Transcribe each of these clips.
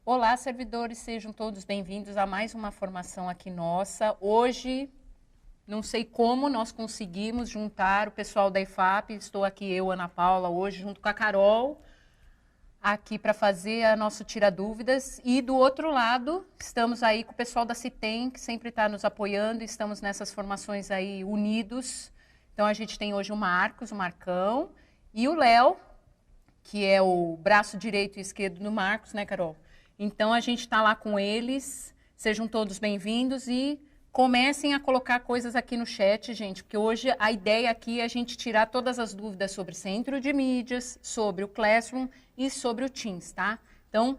Olá, servidores, sejam todos bem-vindos a mais uma formação aqui nossa. Hoje, não sei como nós conseguimos juntar o pessoal da IFAP, estou aqui eu, Ana Paula, hoje junto com a Carol, aqui para fazer a nosso Tira Dúvidas. E do outro lado, estamos aí com o pessoal da Citem, que sempre está nos apoiando, estamos nessas formações aí unidos. Então, a gente tem hoje o Marcos, o Marcão, e o Léo, que é o braço direito e esquerdo do Marcos, né, Carol? Então, a gente está lá com eles. Sejam todos bem-vindos e comecem a colocar coisas aqui no chat, gente, porque hoje a ideia aqui é a gente tirar todas as dúvidas sobre centro de mídias, sobre o Classroom e sobre o Teams, tá? Então,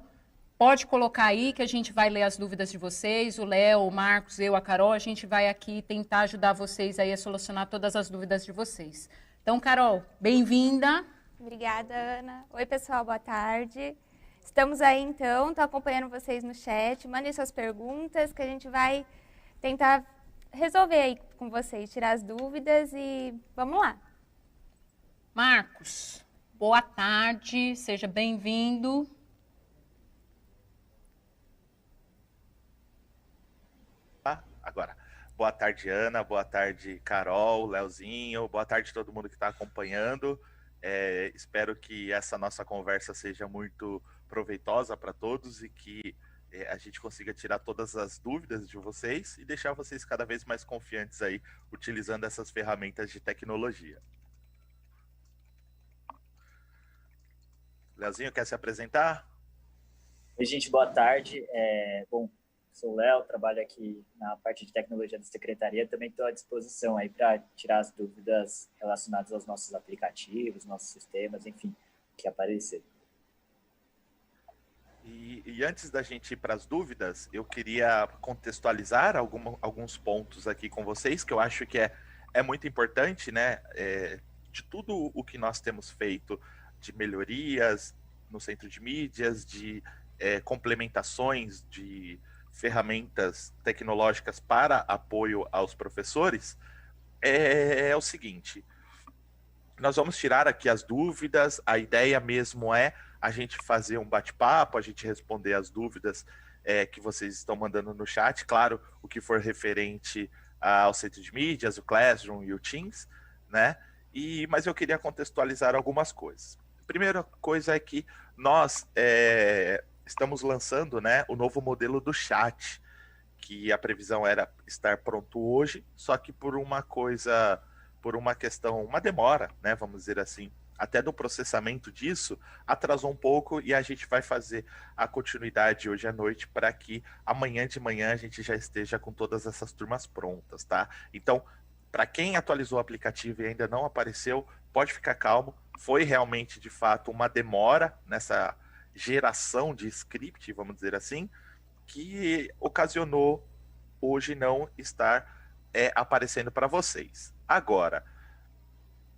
pode colocar aí que a gente vai ler as dúvidas de vocês. O Léo, o Marcos, eu, a Carol, a gente vai aqui tentar ajudar vocês aí a solucionar todas as dúvidas de vocês. Então, Carol, bem-vinda. Obrigada, Ana. Oi, pessoal, boa tarde. Estamos aí, então, estou acompanhando vocês no chat. Mandem suas perguntas que a gente vai tentar resolver aí com vocês, tirar as dúvidas e vamos lá. Marcos, boa tarde, seja bem-vindo. Agora, boa tarde, Ana, boa tarde, Carol, Leozinho, boa tarde todo mundo que está acompanhando. Espero que essa nossa conversa seja muito proveitosa para todos e que a gente consiga tirar todas as dúvidas de vocês e deixar vocês cada vez mais confiantes aí utilizando essas ferramentas de tecnologia. Leozinho, quer se apresentar? Oi, gente, boa tarde. Bom, sou o Léo, trabalho aqui na parte de tecnologia da secretaria. Também estou à disposição aí para tirar as dúvidas relacionadas aos nossos aplicativos, nossos sistemas, enfim, o que aparecer. E antes da gente ir para as dúvidas, eu queria contextualizar alguns pontos aqui com vocês, que eu acho que é muito importante, né? De tudo o que nós temos feito de melhorias no centro de mídias, de complementações de ferramentas tecnológicas para apoio aos professores, é o seguinte: nós vamos tirar aqui as dúvidas, a ideia mesmo é a gente fazer um bate-papo, a gente responder as dúvidas que vocês estão mandando no chat, claro, o que for referente ao centro de mídias, o Classroom e o Teams, né? Mas eu queria contextualizar algumas coisas. A primeira coisa é que nós estamos lançando, né, o novo modelo do chat, que a previsão era estar pronto hoje, só que por uma questão, uma demora, né, vamos dizer assim, até do processamento disso, atrasou um pouco e a gente vai fazer a continuidade hoje à noite para que amanhã de manhã a gente já esteja com todas essas turmas prontas, tá? Então, para quem atualizou o aplicativo e ainda não apareceu, pode ficar calmo, foi realmente, de fato, uma demora nessa geração de script, vamos dizer assim, que ocasionou hoje não estar aparecendo para vocês. Agora,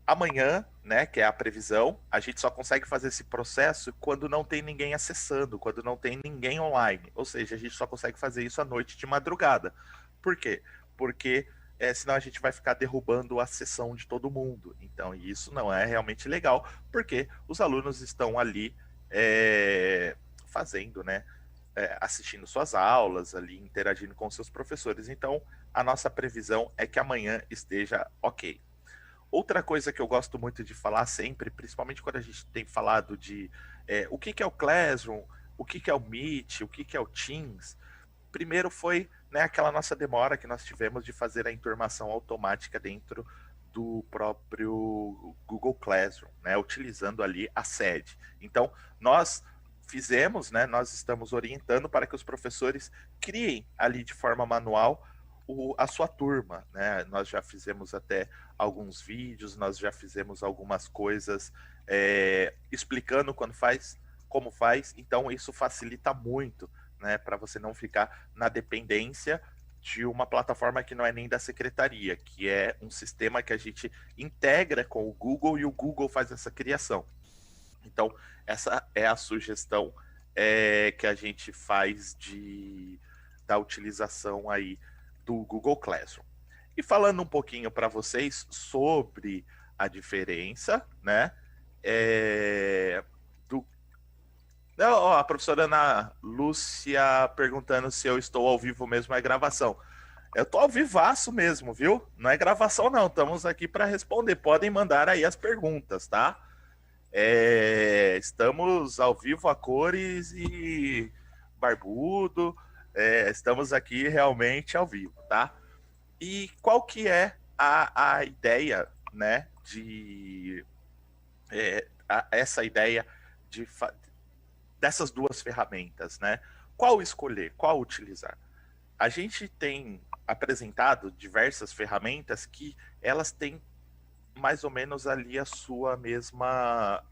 amanhã, né, que é a previsão, a gente só consegue fazer esse processo quando não tem ninguém acessando, quando não tem ninguém online. Ou seja, a gente só consegue fazer isso à noite de madrugada. Por quê? Porque senão a gente vai ficar derrubando a sessão de todo mundo. Então, isso não é realmente legal, porque os alunos estão ali fazendo, né, assistindo suas aulas, ali interagindo com seus professores. Então, a nossa previsão é que amanhã esteja ok. Outra coisa que eu gosto muito de falar sempre, principalmente quando a gente tem falado de o que é o Classroom, o que é o Meet, o que é o Teams, primeiro foi, né, aquela nossa demora que nós tivemos de fazer a enturmação automática dentro do próprio Google Classroom, né, utilizando ali a sede. Então, nós fizemos, né, nós estamos orientando para que os professores criem ali de forma manual a sua turma, né? Nós já fizemos até alguns vídeos, nós já fizemos algumas coisas explicando quando faz, como faz, então isso facilita muito, né, para você não ficar na dependência de uma plataforma que não é nem da secretaria, que é um sistema que a gente integra com o Google e o Google faz essa criação. Então, essa é a sugestão que a gente faz da utilização aí do Google Classroom. E falando um pouquinho para vocês sobre a diferença, né, Não, ó, a professora Ana Lúcia perguntando se eu estou ao vivo mesmo, é gravação. Eu tô ao vivaço mesmo, viu? Não é gravação, não. Estamos aqui para responder. Podem mandar aí as perguntas, tá? Estamos ao vivo a cores e barbudo. Estamos aqui realmente ao vivo, tá? E qual que é a ideia, né? Essa ideia dessas duas ferramentas, né? Qual escolher, qual utilizar? A gente tem apresentado diversas ferramentas que elas têm mais ou menos ali a sua mesma,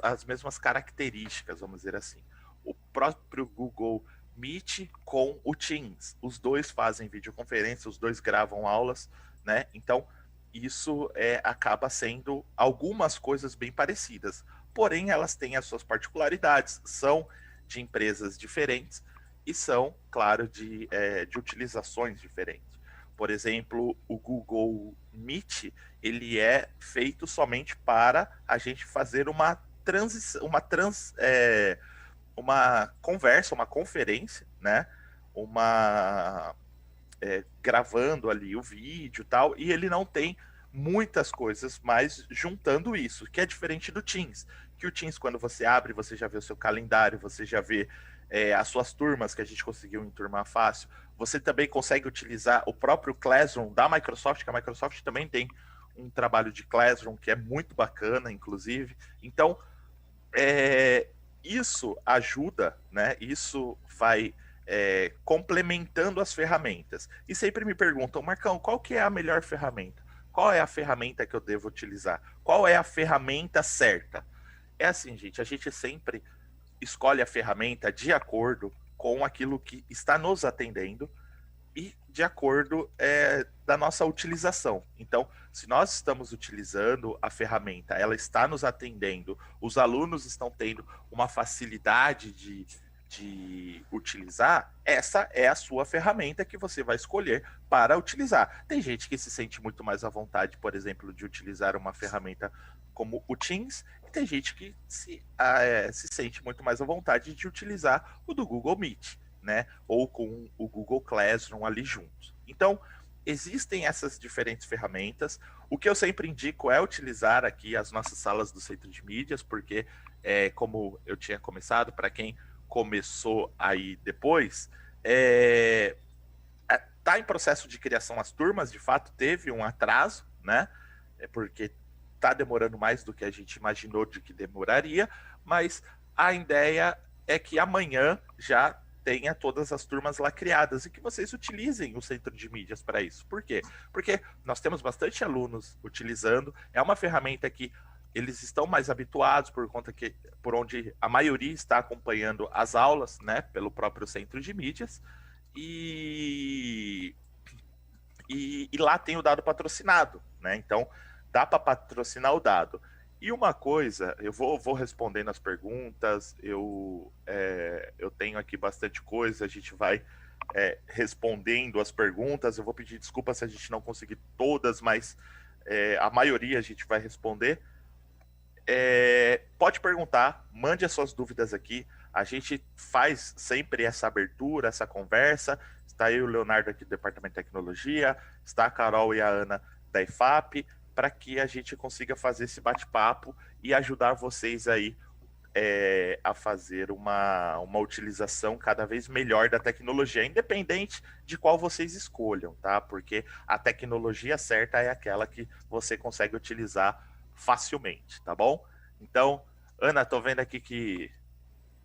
as mesmas características, vamos dizer assim. O próprio Google Meet com o Teams, os dois fazem videoconferência, os dois gravam aulas, né? Então isso acaba sendo algumas coisas bem parecidas, porém elas têm as suas particularidades, são de empresas diferentes e são, claro, de utilizações diferentes. Por exemplo, o Google Meet, ele é feito somente para a gente fazer uma conversa, uma conferência, né? Gravando ali o vídeo e tal, e ele não tem muitas coisas, mas juntando isso, que é diferente do Teams, que o Teams, quando você abre, você já vê o seu calendário, você já vê as suas turmas, que a gente conseguiu enturmar fácil, você também consegue utilizar o próprio Classroom da Microsoft, que a Microsoft também tem um trabalho de Classroom que é muito bacana, inclusive. Então, isso ajuda, né? Isso vai complementando as ferramentas. E sempre me perguntam, Marcão, qual que é a melhor ferramenta? Qual é a ferramenta que eu devo utilizar? Qual é a ferramenta certa? É assim, gente, a gente sempre escolhe a ferramenta de acordo com aquilo que está nos atendendo e de acordo da nossa utilização. Então, se nós estamos utilizando a ferramenta, ela está nos atendendo, os alunos estão tendo uma facilidade de utilizar, essa é a sua ferramenta que você vai escolher para utilizar. Tem gente que se sente muito mais à vontade, por exemplo, de utilizar uma ferramenta como o Teams, e tem gente que se sente muito mais à vontade de utilizar o do Google Meet, né? Ou com o Google Classroom ali juntos. Então, existem essas diferentes ferramentas. O que eu sempre indico é utilizar aqui as nossas salas do Centro de Mídias, porque, como eu tinha começado, para quem começou aí depois, tá em processo de criação as turmas, de fato teve um atraso, né? Porque tá demorando mais do que a gente imaginou de que demoraria, mas a ideia é que amanhã já tenha todas as turmas lá criadas e que vocês utilizem o Centro de Mídias para isso. Por quê? Porque nós temos bastante alunos utilizando, é uma ferramenta que eles estão mais habituados por onde a maioria está acompanhando as aulas, né, pelo próprio Centro de Mídias, e lá tem o dado patrocinado, né? Então dá para patrocinar o dado. E uma coisa, eu vou respondendo as perguntas, eu tenho aqui bastante coisa, a gente vai respondendo as perguntas, eu vou pedir desculpa se a gente não conseguir todas, mas a maioria a gente vai responder. Pode perguntar, mande as suas dúvidas aqui, a gente faz sempre essa abertura, essa conversa, está eu e o Leonardo aqui do Departamento de Tecnologia, está a Carol e a Ana da IFAP, para que a gente consiga fazer esse bate-papo e ajudar vocês aí a fazer uma utilização cada vez melhor da tecnologia, independente de qual vocês escolham, tá? Porque a tecnologia certa é aquela que você consegue utilizar facilmente, tá bom? Então, Ana, tô vendo aqui que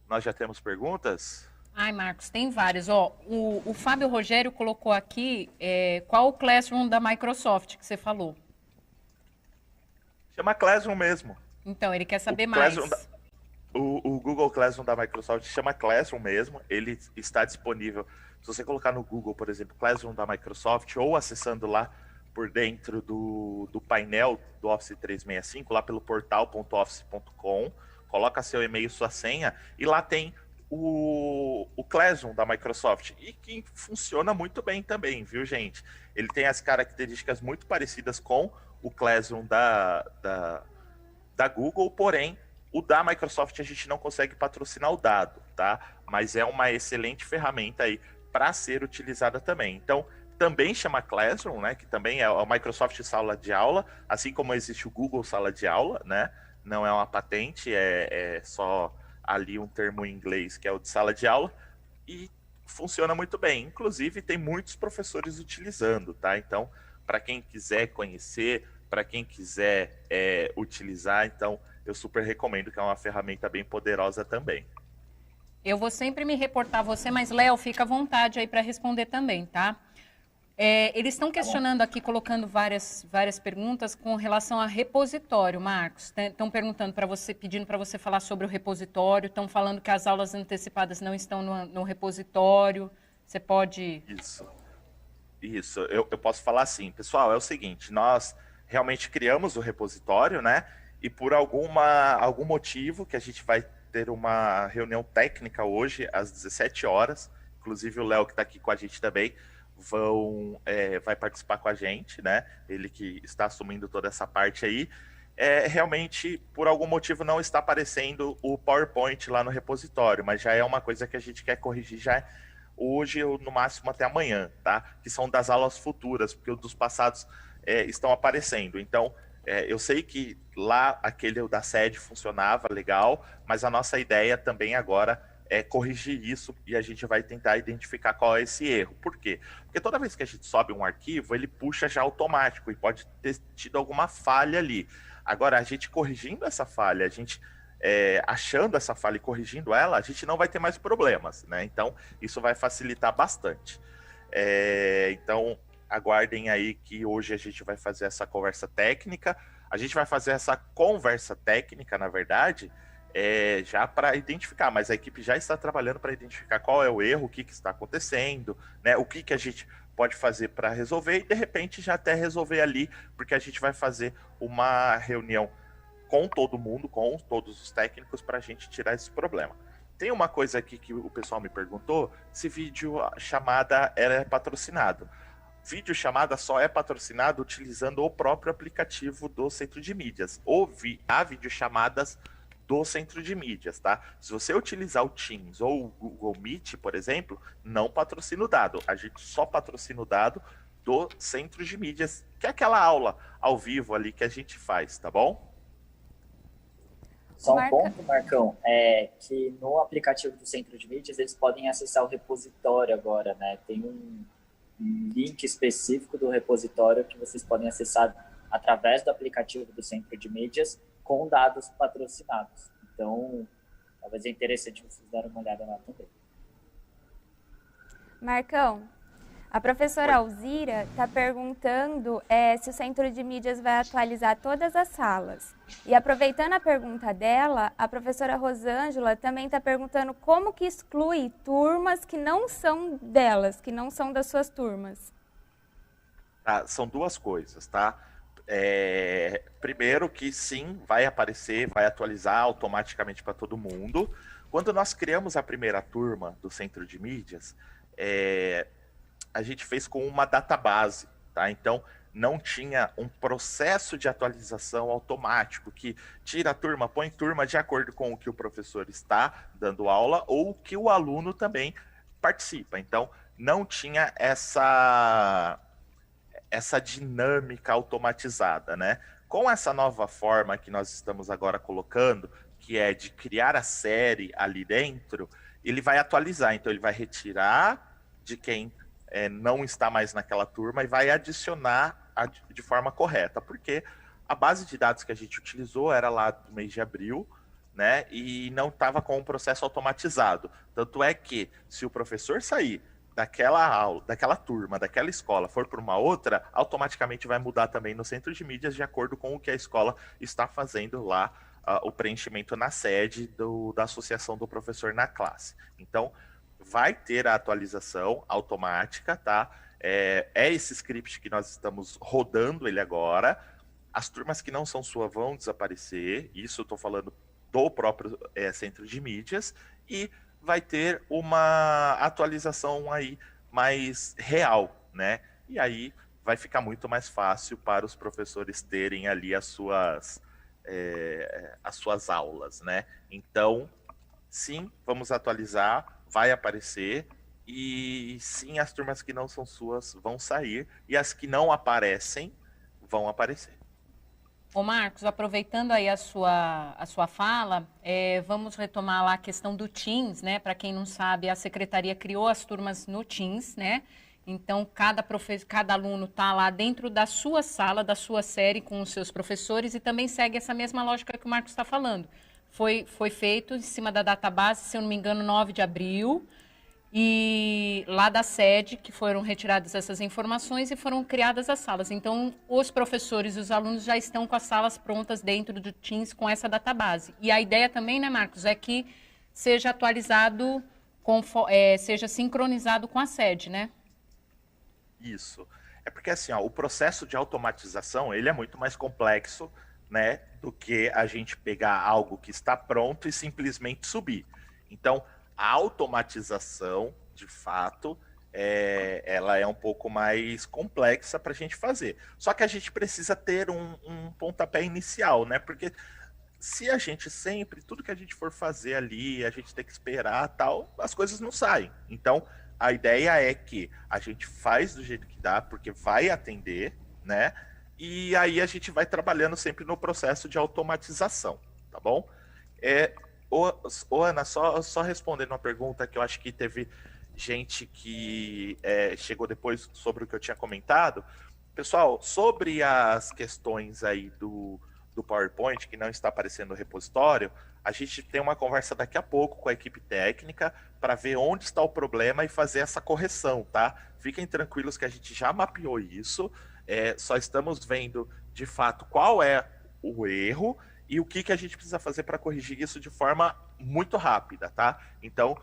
nós já temos perguntas. Ai, Marcos, tem várias. O Fábio Rogério colocou aqui qual o Classroom da Microsoft que você falou. Chama Classroom mesmo. Então, ele quer saber mais. O Google Classroom da Microsoft chama Classroom mesmo. Ele está disponível. Se você colocar no Google, por exemplo, Classroom da Microsoft, ou acessando lá por dentro do painel do Office 365, lá pelo portal.office.com, coloca seu e-mail, sua senha, e lá tem o Classroom da Microsoft, e que funciona muito bem também, viu, gente? Ele tem as características muito parecidas com o Classroom da Google, porém, O da Microsoft a gente não consegue patrocinar o dado, tá? Mas é uma excelente ferramenta aí para ser utilizada também. Então, também chama Classroom, né? Que também é a Microsoft Sala de Aula, assim como existe o Google Sala de Aula, né? Não é uma patente, é só ali um termo em inglês que é o de sala de aula, e funciona muito bem. Inclusive, tem muitos professores utilizando, tá? Então, para quem quiser conhecer, para quem quiser utilizar, então eu super recomendo, que é uma ferramenta bem poderosa também. Eu vou sempre me reportar a você, mas, Léo, fica à vontade aí para responder também, tá? Eles estão questionando aqui, colocando várias perguntas com relação a repositório, Marcos. Estão perguntando para você, pedindo para você falar sobre o repositório, estão falando que as aulas antecipadas não estão no repositório. Você pode... Isso, eu posso falar assim, pessoal, é o seguinte, nós realmente criamos o repositório, né? E por algum motivo que a gente vai ter uma reunião técnica hoje, às 17 horas, inclusive o Léo, que está aqui com a gente também, vai participar com a gente, né? Ele que está assumindo toda essa parte aí. Realmente, por algum motivo, não está aparecendo o PowerPoint lá no repositório, mas já é uma coisa que a gente quer corrigir já hoje ou no máximo até amanhã, tá? Que são das aulas futuras, porque os dos passados estão aparecendo. Então, eu sei que lá aquele da sede funcionava legal, mas a nossa ideia também agora é corrigir isso, e a gente vai tentar identificar qual é esse erro. Por quê? Porque toda vez que a gente sobe um arquivo, ele puxa já automático e pode ter tido alguma falha ali. Agora, a gente corrigindo essa falha, a gente achando essa falha e corrigindo ela, a gente não vai ter mais problemas, né? Então, isso vai facilitar bastante. Então, aguardem aí que hoje a gente vai fazer essa conversa técnica. A gente vai fazer essa conversa técnica, na verdade, já para identificar, mas a equipe já está trabalhando para identificar qual é o erro, o que está acontecendo, né? O que a gente pode fazer para resolver, e de repente já até resolver ali, porque a gente vai fazer uma reunião com todo mundo, com todos os técnicos, para a gente tirar esse problema. Tem uma coisa aqui que o pessoal me perguntou, se vídeo chamada é patrocinado. Vídeo chamada só é patrocinado utilizando o próprio aplicativo do Centro de Mídias. Há videochamadas do Centro de Mídias, tá? Se você utilizar o Teams ou o Google Meet, por exemplo, não patrocina o dado. A gente só patrocina o dado do Centro de Mídias, que é aquela aula ao vivo ali que a gente faz, tá bom? Só um ponto, Marcão, que no aplicativo do Centro de Mídias eles podem acessar o repositório agora, né? Tem um link específico do repositório que vocês podem acessar através do aplicativo do Centro de Mídias com dados patrocinados. Então, talvez é interessante vocês darem uma olhada lá também. Marcão, a professora Alzira está perguntando se o Centro de Mídias vai atualizar todas as salas. E aproveitando a pergunta dela, a professora Rosângela também está perguntando como que exclui turmas que não são delas, que não são das suas turmas. São duas coisas, tá? Primeiro que sim, vai aparecer, vai atualizar automaticamente para todo mundo. Quando nós criamos a primeira turma do Centro de Mídias, a gente fez com uma database, tá? Então, não tinha um processo de atualização automático que tira a turma, põe turma de acordo com o que o professor está dando aula ou que o aluno também participa. Então, não tinha essa dinâmica automatizada, né? Com essa nova forma que nós estamos agora colocando, que é de criar a série ali dentro, ele vai atualizar. Então, ele vai retirar de quem não está mais naquela turma e vai adicionar de forma correta, porque a base de dados que a gente utilizou era lá do mês de abril, né? E não estava com um processo automatizado. Tanto é que, se o professor sair daquela aula, daquela turma, daquela escola, for para uma outra, automaticamente vai mudar também no Centro de Mídias de acordo com o que a escola está fazendo lá, o preenchimento na sede da associação do professor na classe. Então, vai ter a atualização automática, tá? Esse script que nós estamos rodando ele agora. As turmas que não são sua vão desaparecer, isso eu estou falando do próprio Centro de Mídias, e vai ter uma atualização aí mais real, né? E aí vai ficar muito mais fácil para os professores terem ali as suas as suas aulas, né? Então, sim, vamos atualizar, vai aparecer, e sim, as turmas que não são suas vão sair, e as que não aparecem vão aparecer. Ô Marcos, aproveitando aí a sua fala, vamos retomar lá a questão do Teams, né? Para quem não sabe, a secretaria criou as turmas no Teams, né? Então, cada aluno está lá dentro da sua sala, da sua série, com os seus professores, e também segue essa mesma lógica que o Marcos está falando. Foi feito em cima da database, se eu não me engano, 9 de abril, e lá da sede, que foram retiradas essas informações e foram criadas as salas. Então, os professores e os alunos já estão com as salas prontas dentro do Teams com essa database. E a ideia também, né, Marcos, é que seja atualizado, seja sincronizado com a sede, né? Isso. É porque assim, ó, o processo de automatização, ele é muito mais complexo, né, do que a gente pegar algo que está pronto e simplesmente subir. Então, a automatização, de fato, ela é um pouco mais complexa para a gente fazer. Só que a gente precisa ter um pontapé inicial, né? Porque se a gente sempre, tudo que a gente for fazer ali, a gente tem que esperar, tal, as coisas não saem. Então, a ideia é que a gente faz do jeito que dá, porque vai atender, né? E aí a gente vai trabalhando sempre no processo de automatização, tá bom? Ana, só respondendo uma pergunta que eu acho que teve gente que chegou depois sobre o que eu tinha comentado. Pessoal, sobre as questões aí do PowerPoint, que não está aparecendo no repositório, a gente tem uma conversa daqui a pouco com a equipe técnica para ver onde está o problema e fazer essa correção, tá? Fiquem tranquilos que a gente já mapeou isso, só estamos vendo de fato qual é o erro e o que a gente precisa fazer para corrigir isso de forma muito rápida, tá? Então,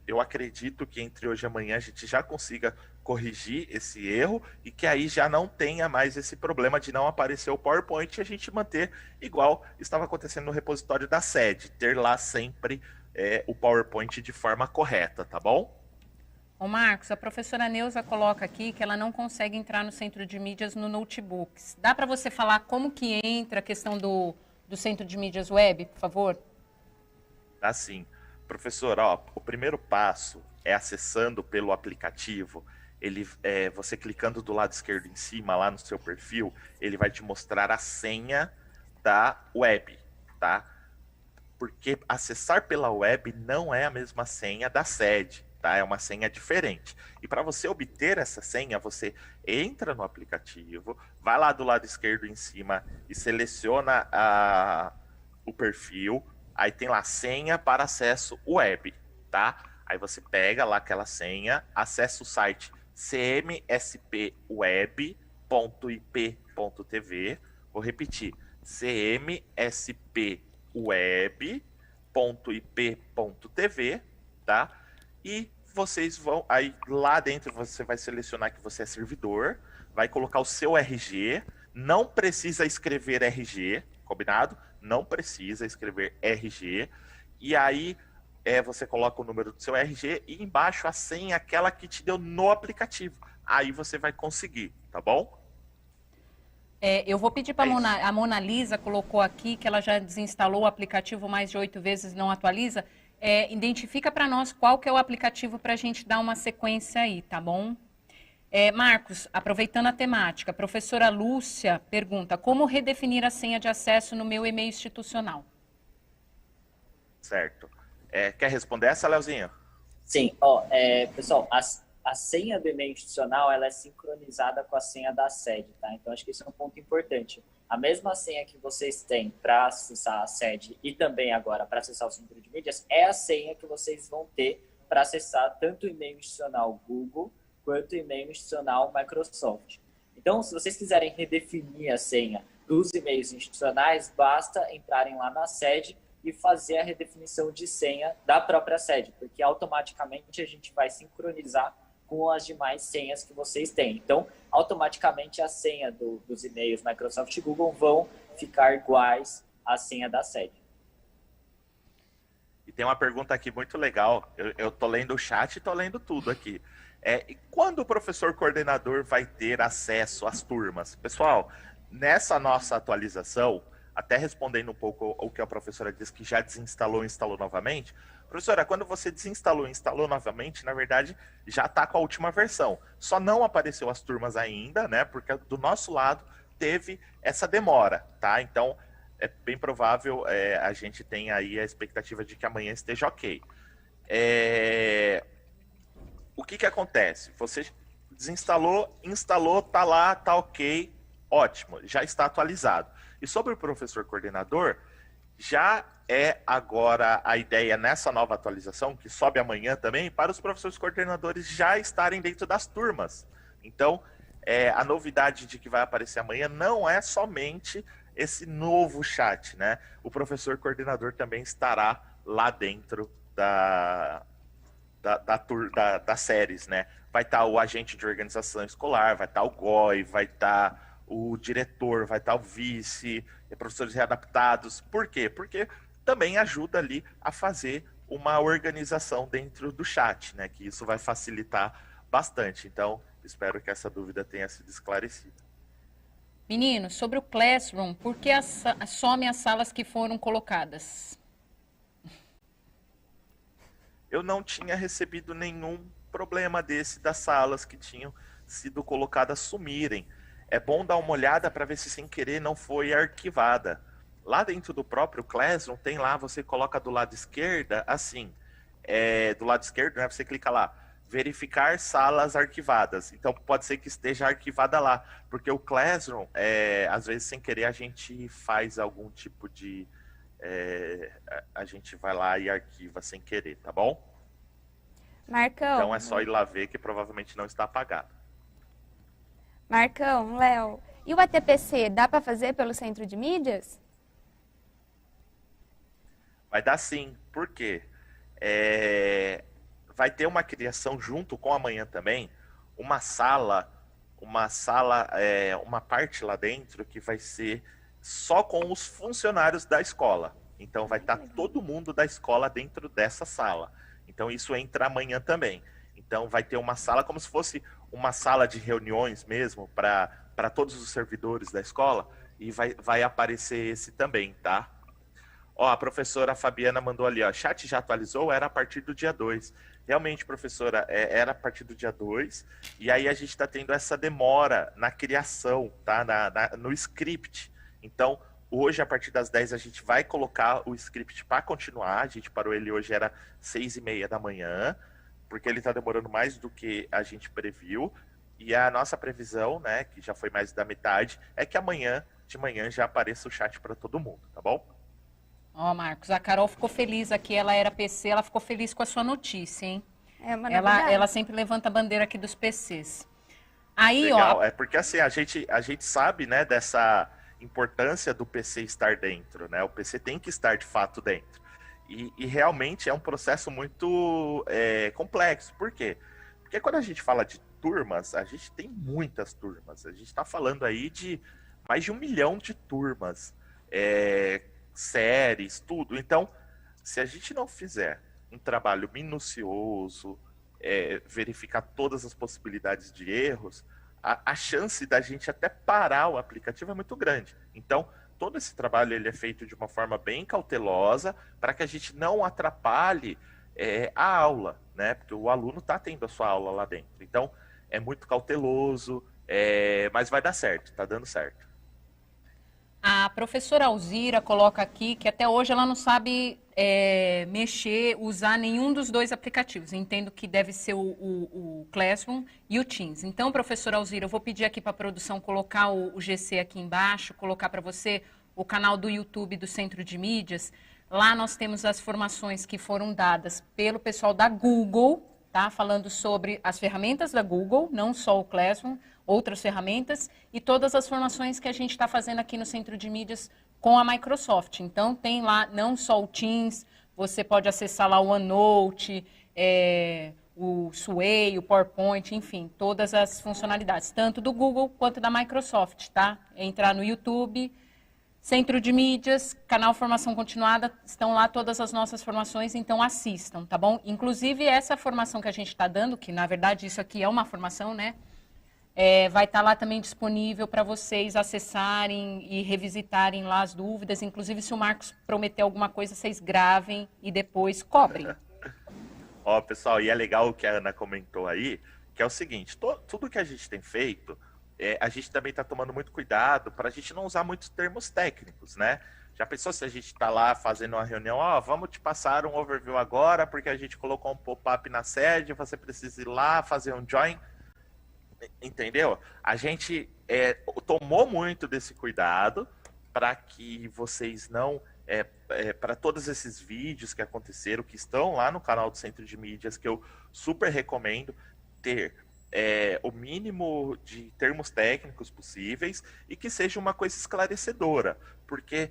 eu acredito que entre hoje e amanhã a gente já consiga corrigir esse erro e que aí já não tenha mais esse problema de não aparecer o PowerPoint e a gente manter igual estava acontecendo no repositório da sede, ter lá sempre o PowerPoint de forma correta, tá bom? Ô Marcos, a professora Neuza coloca aqui que ela não consegue entrar no centro de mídias no notebooks. Dá para você falar como que entra a questão do centro de mídias web, por favor? Dá sim. Professor, ó, o primeiro passo é acessando pelo aplicativo. Você clicando do lado esquerdo em cima, lá no seu perfil, ele vai te mostrar a senha da web, tá? Porque acessar pela web não é a mesma senha da sede, tá? É uma senha diferente. E para você obter essa senha, você entra no aplicativo, vai lá do lado esquerdo em cima e seleciona o perfil. Aí tem lá senha para acesso web, tá? Aí você pega lá aquela senha, acessa o site cmspweb.ip.tv. Vou repetir, cmspweb.ip.tv, tá? E vocês vão, aí lá dentro você vai selecionar que você é servidor, vai colocar o seu RG, não precisa escrever RG, combinado? Não precisa escrever RG, e aí você coloca o número do seu RG e embaixo a senha, aquela que te deu no aplicativo. Aí você vai conseguir, tá bom? Eu vou pedir para a Mona Lisa, colocou aqui que ela já desinstalou o aplicativo mais de 8 vezes, não atualiza. Identifica para nós qual que é o aplicativo para a gente dar uma sequência aí, tá bom? Marcos, aproveitando a temática, a professora Lúcia pergunta, como redefinir a senha de acesso no meu e-mail institucional? Certo. Quer responder essa, Leozinho? Sim. Pessoal, a senha do e-mail institucional ela é sincronizada com a senha da sede, tá? Então, acho que isso é um ponto importante. A mesma senha que vocês têm para acessar a sede e também agora para acessar o centro de mídias é a senha que vocês vão ter para acessar tanto o e-mail institucional Google quanto o e-mail institucional Microsoft. Então, se vocês quiserem redefinir a senha dos e-mails institucionais, basta entrarem lá na sede e fazer a redefinição de senha da própria sede, porque automaticamente a gente vai sincronizar com as demais senhas que vocês têm. Então, automaticamente a senha dos e-mails Microsoft e Google vão ficar iguais à senha da sede. E tem uma pergunta aqui muito legal. Eu tô lendo o chat e tô lendo tudo aqui. E quando o professor coordenador vai ter acesso às turmas? Pessoal, nessa nossa atualização, até respondendo um pouco o que a professora disse, que já desinstalou e instalou novamente, professora, quando você desinstalou e instalou novamente, na verdade, já está com a última versão. Só não apareceu as turmas ainda, né? Porque do nosso lado teve essa demora, tá? Então, é bem provável, a gente tem aí a expectativa de que amanhã esteja ok. O que acontece? Você desinstalou, instalou, tá lá, tá ok, ótimo, já está atualizado. E sobre o professor coordenador, já é agora a ideia nessa nova atualização, que sobe amanhã também, para os professores coordenadores já estarem dentro das turmas. Então, a novidade de que vai aparecer amanhã não é somente esse novo chat, né? O professor coordenador também estará lá dentro das séries, né? Vai estar o agente de organização escolar, vai estar o GOI, vai estar o diretor, vai estar o vice, professores readaptados. Por quê? Porque também ajuda ali a fazer uma organização dentro do chat, né? Que isso vai facilitar bastante. Então, espero que essa dúvida tenha sido esclarecida. Meninos, sobre o Classroom, por que some as salas que foram colocadas? Eu não tinha recebido nenhum problema desse das salas que tinham sido colocadas sumirem. É bom dar uma olhada para ver se sem querer não foi arquivada. Lá dentro do próprio Classroom, tem lá, você coloca do lado esquerdo, assim, do lado esquerdo, né, você clica lá, verificar salas arquivadas. Então pode ser que esteja arquivada lá, porque o Classroom, às vezes sem querer a gente faz algum tipo de... a gente vai lá e arquiva sem querer, tá bom? Marcão. Então é só ir lá ver que provavelmente não está apagado. Marcão, Léo, e o ATPC, dá para fazer pelo centro de mídias? Vai dar sim, por quê? Vai ter uma criação junto com amanhã também, uma parte lá dentro que vai ser só com os funcionários da escola. Então vai estar todo mundo da escola dentro dessa sala. Então isso entra amanhã também. Então vai ter uma sala como se fosse uma sala de reuniões mesmo para todos os servidores da escola, e vai aparecer esse também, tá? Ó, a professora Fabiana mandou ali, ó, chat já atualizou, era a partir do dia 2. Realmente, professora, era a partir do dia 2, e aí a gente está tendo essa demora na criação, tá? No script. Então, hoje, a partir das 10, a gente vai colocar o script para continuar. A gente parou ele hoje, era 6h30 da manhã, porque ele está demorando mais do que a gente previu. E a nossa previsão, né, que já foi mais da metade, é que amanhã, de manhã, já apareça o chat para todo mundo, tá bom? Ó, Marcos, a Carol ficou feliz aqui, ela era PC, ela ficou feliz com a sua notícia, hein? Ela sempre levanta a bandeira aqui dos PCs. Aí, legal, ó... porque assim, a gente sabe, né, dessa importância do PC estar dentro, né? O PC tem que estar de fato dentro. E realmente é um processo muito complexo. Por quê? Porque quando a gente fala de turmas, a gente tem muitas turmas. A gente está falando aí de mais de 1 milhão de turmas, séries, tudo. Então, se a gente não fizer um trabalho minucioso, verificar todas as possibilidades de erros, a chance da gente até parar o aplicativo é muito grande. Então, todo esse trabalho ele é feito de uma forma bem cautelosa para que a gente não atrapalhe a aula, né? Porque o aluno está tendo a sua aula lá dentro. Então, é muito cauteloso, mas vai dar certo, está dando certo. A professora Alzira coloca aqui que até hoje ela não sabe usar nenhum dos dois aplicativos. Entendo que deve ser o Classroom e o Teams. Então, professora Alzira, eu vou pedir aqui para a produção colocar o GC aqui embaixo, colocar para você o canal do YouTube do Centro de Mídias. Lá nós temos as formações que foram dadas pelo pessoal da Google, tá? Falando sobre as ferramentas da Google, não só o Classroom, outras ferramentas, e todas as formações que a gente está fazendo aqui no Centro de Mídias com a Microsoft. Então, tem lá não só o Teams, você pode acessar lá o OneNote, o Sway, o PowerPoint, enfim, todas as funcionalidades, tanto do Google quanto da Microsoft, tá? Entrar no YouTube, Centro de Mídias, canal Formação Continuada, estão lá todas as nossas formações, então assistam, tá bom? Inclusive, essa formação que a gente está dando, que na verdade isso aqui é uma formação, né? Vai estar lá também disponível para vocês acessarem e revisitarem lá as dúvidas. Inclusive, se o Marcos prometer alguma coisa, vocês gravem e depois cobrem. Ó, pessoal, e é legal o que a Ana comentou aí, que é o seguinte, tudo que a gente tem feito, a gente também está tomando muito cuidado para a gente não usar muitos termos técnicos, né? Já pensou se a gente está lá fazendo uma reunião, vamos te passar um overview agora, porque a gente colocou um pop-up na sede, você precisa ir lá fazer um join, entendeu? A gente tomou muito desse cuidado para que vocês não... para todos esses vídeos que aconteceram, que estão lá no canal do Centro de Mídias, que eu super recomendo ter o mínimo de termos técnicos possíveis e que seja uma coisa esclarecedora, porque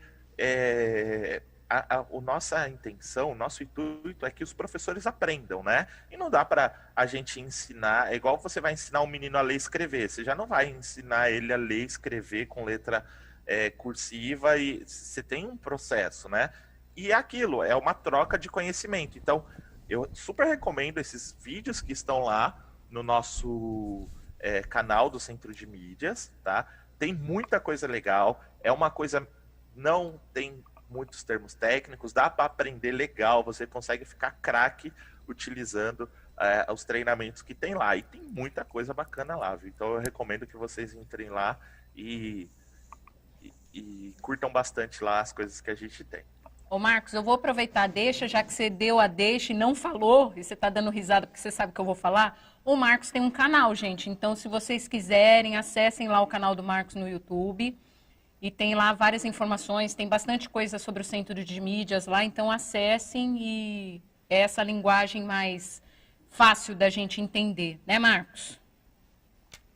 nossa intenção, o nosso intuito é que os professores aprendam, né? E não dá para a gente ensinar, é igual você vai ensinar um menino a ler e escrever, você já não vai ensinar ele a ler e escrever com letra cursiva, e você tem um processo, né? E aquilo é uma troca de conhecimento. Então, eu super recomendo esses vídeos que estão lá no nosso canal do Centro de Mídias, tá? Tem muita coisa legal, é uma coisa, não tem muitos termos técnicos, dá para aprender legal, você consegue ficar craque utilizando os treinamentos que tem lá. E tem muita coisa bacana lá, viu? Então eu recomendo que vocês entrem lá e curtam bastante lá as coisas que a gente tem. Ô Marcos, eu vou aproveitar a deixa, já que você deu a deixa e não falou, e você está dando risada porque você sabe que eu vou falar. O Marcos tem um canal, gente, então se vocês quiserem, acessem lá o canal do Marcos no YouTube, e tem lá várias informações, tem bastante coisa sobre o Centro de Mídias lá, então acessem, e é essa linguagem mais fácil da gente entender, né, Marcos?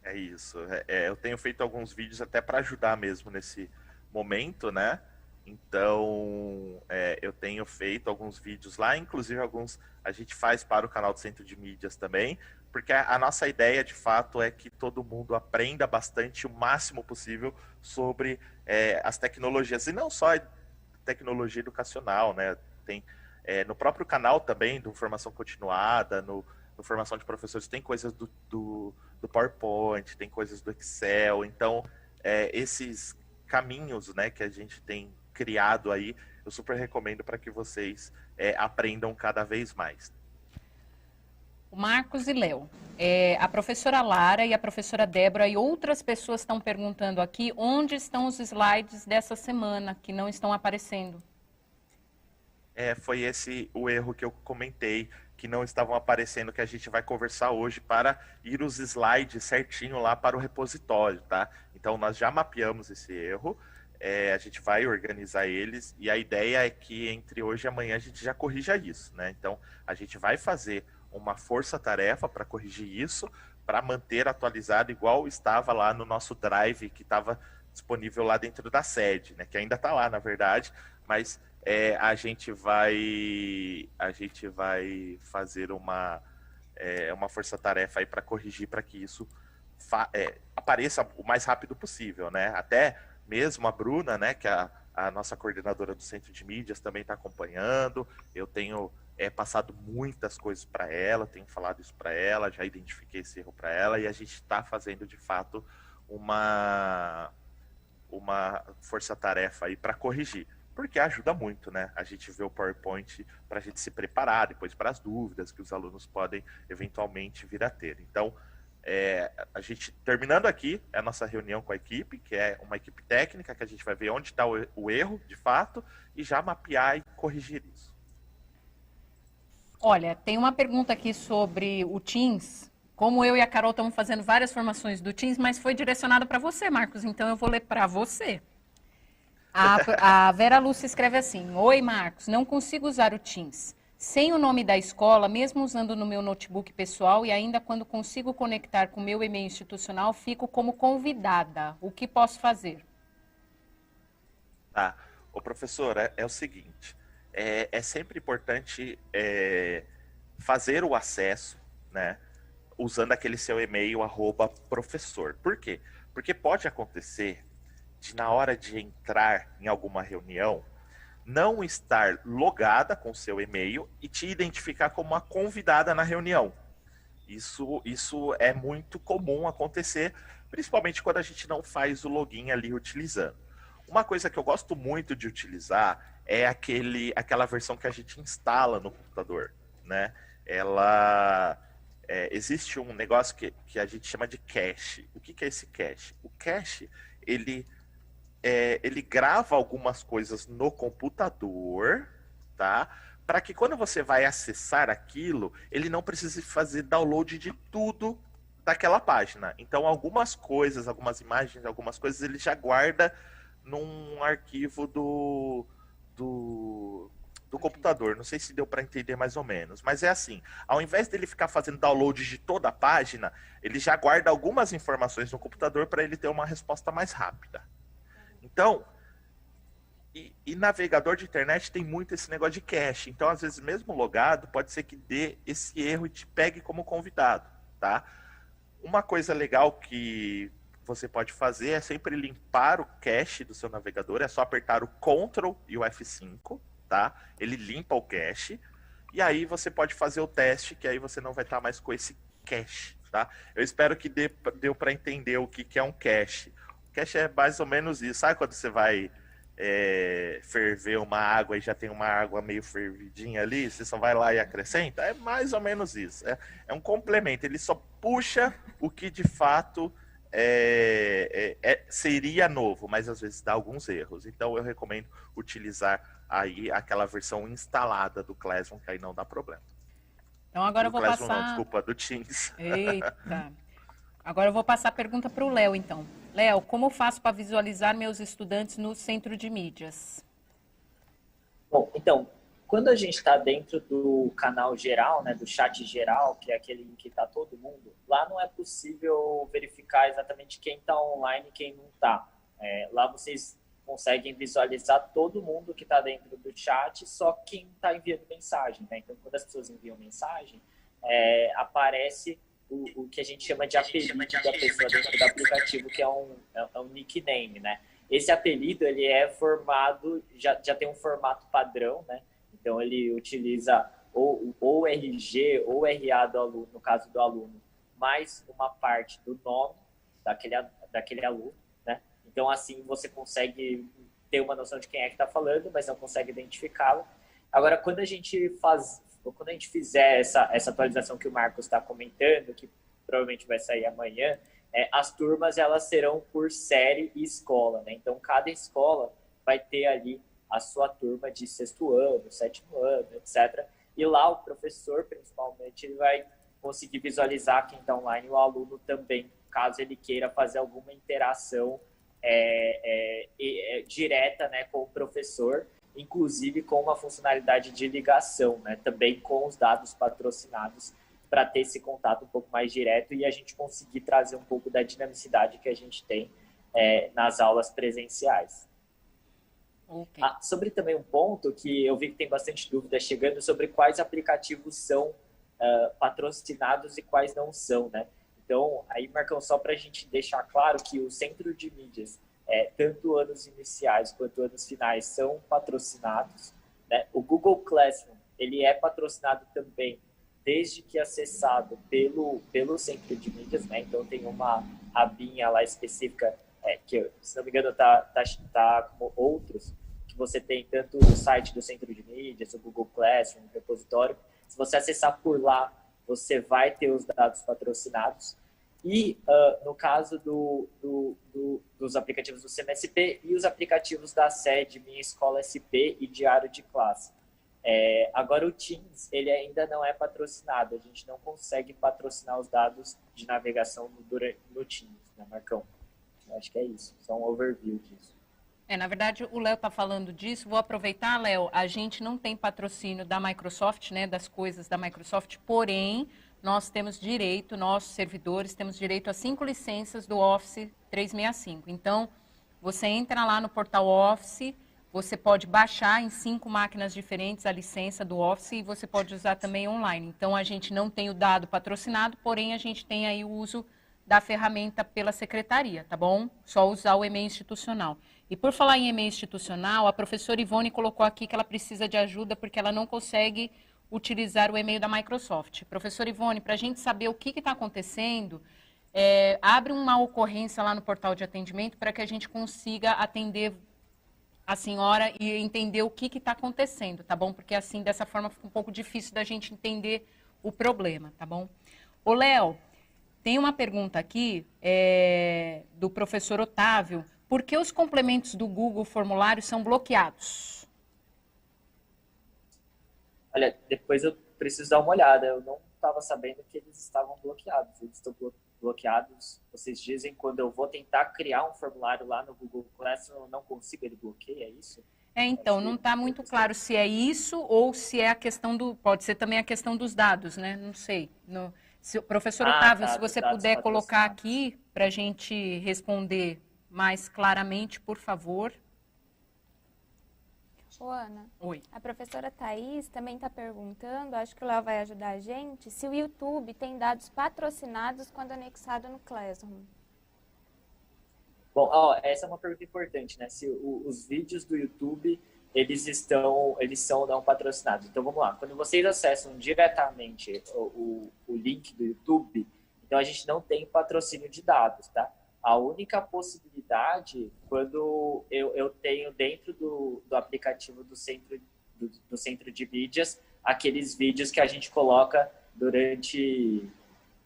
É isso, eu tenho feito alguns vídeos até para ajudar mesmo nesse momento, né? Então, eu tenho feito alguns vídeos lá, inclusive alguns a gente faz para o canal do Centro de Mídias também, porque a nossa ideia, de fato, é que todo mundo aprenda bastante, o máximo possível, sobre as tecnologias, e não só tecnologia educacional, né? Tem, no próprio canal também, do Formação Continuada, no Formação de Professores, tem coisas do PowerPoint, tem coisas do Excel, então, esses caminhos, né, que a gente tem criado aí, eu super recomendo para que vocês aprendam cada vez mais. O Marcos e Léo, a professora Lara e a professora Débora e outras pessoas estão perguntando aqui onde estão os slides dessa semana que não estão aparecendo. Foi esse o erro que eu comentei, que não estavam aparecendo, que a gente vai conversar hoje para ir os slides certinho lá para o repositório, tá? Então nós já mapeamos esse erro, a gente vai organizar eles, e a ideia é que entre hoje e amanhã a gente já corrija isso, né? Então a gente vai fazer uma força-tarefa para corrigir isso, para manter atualizado igual estava lá no nosso drive, que estava disponível lá dentro da sede, né? Que ainda está lá, na verdade, mas a gente vai fazer uma força-tarefa aí para corrigir, para que isso apareça o mais rápido possível, né? Até mesmo a Bruna, né, que é a nossa coordenadora do Centro de Mídias, também está acompanhando. Eu tenho passado muitas coisas para ela, tenho falado isso para ela, já identifiquei esse erro para ela, e a gente está fazendo de fato uma força-tarefa aí para corrigir, porque ajuda muito, né? A gente vê o PowerPoint para a gente se preparar depois para as dúvidas que os alunos podem eventualmente vir a ter. Então, a gente, terminando aqui, a nossa reunião com a equipe, que é uma equipe técnica, que a gente vai ver onde está o erro, de fato, e já mapear e corrigir isso. Olha, tem uma pergunta aqui sobre o Teams. Como eu e a Carol estamos fazendo várias formações do Teams, mas foi direcionada para você, Marcos, então eu vou ler para você. A Vera Lúcia escreve assim: Oi, Marcos, não consigo usar o Teams. Sem o nome da escola, mesmo usando no meu notebook pessoal, e ainda quando consigo conectar com o meu e-mail institucional, fico como convidada. O que posso fazer? O professor, é o seguinte, é sempre importante fazer o acesso, né, usando aquele seu e-mail @professor. Por quê? Porque pode acontecer de, na hora de entrar em alguma reunião, não estar logada com seu e-mail e te identificar como uma convidada na reunião. Isso é muito comum acontecer, principalmente quando a gente não faz o login ali utilizando. Uma coisa que eu gosto muito de utilizar é aquela versão que a gente instala no computador, né? Existe um negócio que a gente chama de cache. O que é esse cache? O cache, ele grava algumas coisas no computador, tá? Para que quando você vai acessar aquilo, ele não precise fazer download de tudo daquela página. Então, algumas coisas, algumas imagens, algumas coisas, ele já guarda num arquivo do computador. Não sei se deu para entender mais ou menos. Mas é assim, ao invés dele ficar fazendo download de toda a página, ele já guarda algumas informações no computador para ele ter uma resposta mais rápida. Então, e navegador de internet tem muito esse negócio de cache. Então, às vezes, mesmo logado, pode ser que dê esse erro e te pegue como convidado, tá? Uma coisa legal que você pode fazer é sempre limpar o cache do seu navegador. É só apertar o Ctrl e o F5, tá? Ele limpa o cache. E aí você pode fazer o teste, que aí você não vai estar mais com esse cache, tá? Eu espero que deu para entender o que é um cache. O cache é mais ou menos isso. Sabe quando você vai ferver uma água e já tem uma água meio fervidinha ali, você só vai lá e acrescenta? É mais ou menos isso. É um complemento. Ele só puxa o que de fato seria novo, mas às vezes dá alguns erros. Então eu recomendo utilizar aí aquela versão instalada do Classroom, que aí não dá problema. Então agora eu vou Classroom, passar... não, desculpa, do Teams. Eita. Agora eu vou passar a pergunta para o Léo, então. Léo, como eu faço para visualizar meus estudantes no centro de mídias? Bom, então, quando a gente está dentro do canal geral, né, do chat geral, que é aquele em que está todo mundo, lá não é possível verificar exatamente quem está online e quem não está. Lá vocês conseguem visualizar todo mundo que está dentro do chat, só quem está enviando mensagem, né? Então, quando as pessoas enviam mensagem, aparece o que a gente chama de apelido da pessoa dentro do aplicativo, que é um nickname, né? Esse apelido, ele é formado, já tem um formato padrão, né? Então, ele utiliza ou RG ou RA do aluno, no caso do aluno, mais uma parte do nome daquele aluno, né? Então, assim, você consegue ter uma noção de quem é que está falando, mas não consegue identificá-lo. Agora, quando a gente fizer essa atualização que o Marcos está comentando, que provavelmente vai sair amanhã, as turmas elas serão por série e escola, né? Então, cada escola vai ter ali a sua turma de 6º ano, 7º ano, etc. E lá o professor, principalmente, ele vai conseguir visualizar quem está online e o aluno também, caso ele queira fazer alguma interação direta, né, com o professor, inclusive com uma funcionalidade de ligação, né, também com os dados patrocinados, para ter esse contato um pouco mais direto e a gente conseguir trazer um pouco da dinamicidade que a gente tem nas aulas presenciais. Okay. Sobre também um ponto que eu vi que tem bastante dúvida chegando sobre quais aplicativos são patrocinados e quais não são, né? Então, aí, Marcão, só para a gente deixar claro que o Centro de Mídias, tanto anos iniciais quanto anos finais, são patrocinados, né? O Google Classroom, ele é patrocinado também, desde que acessado pelo Centro de Mídias, né? Então, tem uma abinha lá específica, que, se não me engano, tá como outros, que você tem tanto o site do Centro de Mídias, o Google Classroom, o repositório. Se você acessar por lá, você vai ter os dados patrocinados. E no caso dos aplicativos do CMSP e os aplicativos da sede Minha Escola SP e Diário de Classe. Agora o Teams, ele ainda não é patrocinado. A gente não consegue patrocinar os dados de navegação no Teams, né, Marcão? Eu acho que é isso, só um overview disso. Na verdade, o Léo está falando disso. Vou aproveitar, Léo, a gente não tem patrocínio da Microsoft, né, das coisas da Microsoft, porém, nós temos direito, nossos servidores, temos direito a 5 licenças do Office 365. Então, você entra lá no portal Office, você pode baixar em 5 máquinas diferentes a licença do Office e você pode usar também online. Então, a gente não tem o dado patrocinado, porém, a gente tem aí o uso da ferramenta pela secretaria, tá bom? Só usar o e-mail institucional. E por falar em e-mail institucional, a professora Ivone colocou aqui que ela precisa de ajuda porque ela não consegue utilizar o e-mail da Microsoft. Professora Ivone, para a gente saber o que está acontecendo, abre uma ocorrência lá no portal de atendimento para que a gente consiga atender a senhora e entender o que está acontecendo, tá bom? Porque assim, dessa forma, fica um pouco difícil da gente entender o problema, tá bom? Ô, Léo, tem uma pergunta aqui do professor Otávio. Por que os complementos do Google Formulário são bloqueados? Olha, depois eu preciso dar uma olhada. Eu não estava sabendo que eles estavam bloqueados. Eles estão bloqueados, vocês dizem, quando eu vou tentar criar um formulário lá no Google Classroom, eu não consigo, ele bloqueia, é isso? Então, não está muito claro se é isso ou se é a questão pode ser também a questão dos dados, né? Não sei. Professor Otávio, se você puder colocar aqui para a gente responder mais claramente, por favor. Ô, Ana, oi. A professora Thaís também está perguntando, acho que o Léo vai ajudar a gente, se o YouTube tem dados patrocinados quando anexado no Classroom. Bom, essa é uma pergunta importante, né? Se os vídeos do YouTube, eles são não patrocinados. Então, vamos lá. Quando vocês acessam diretamente o link do YouTube, então a gente não tem patrocínio de dados, tá? A única possibilidade, quando eu tenho dentro do aplicativo do centro de mídias, aqueles vídeos que a gente coloca durante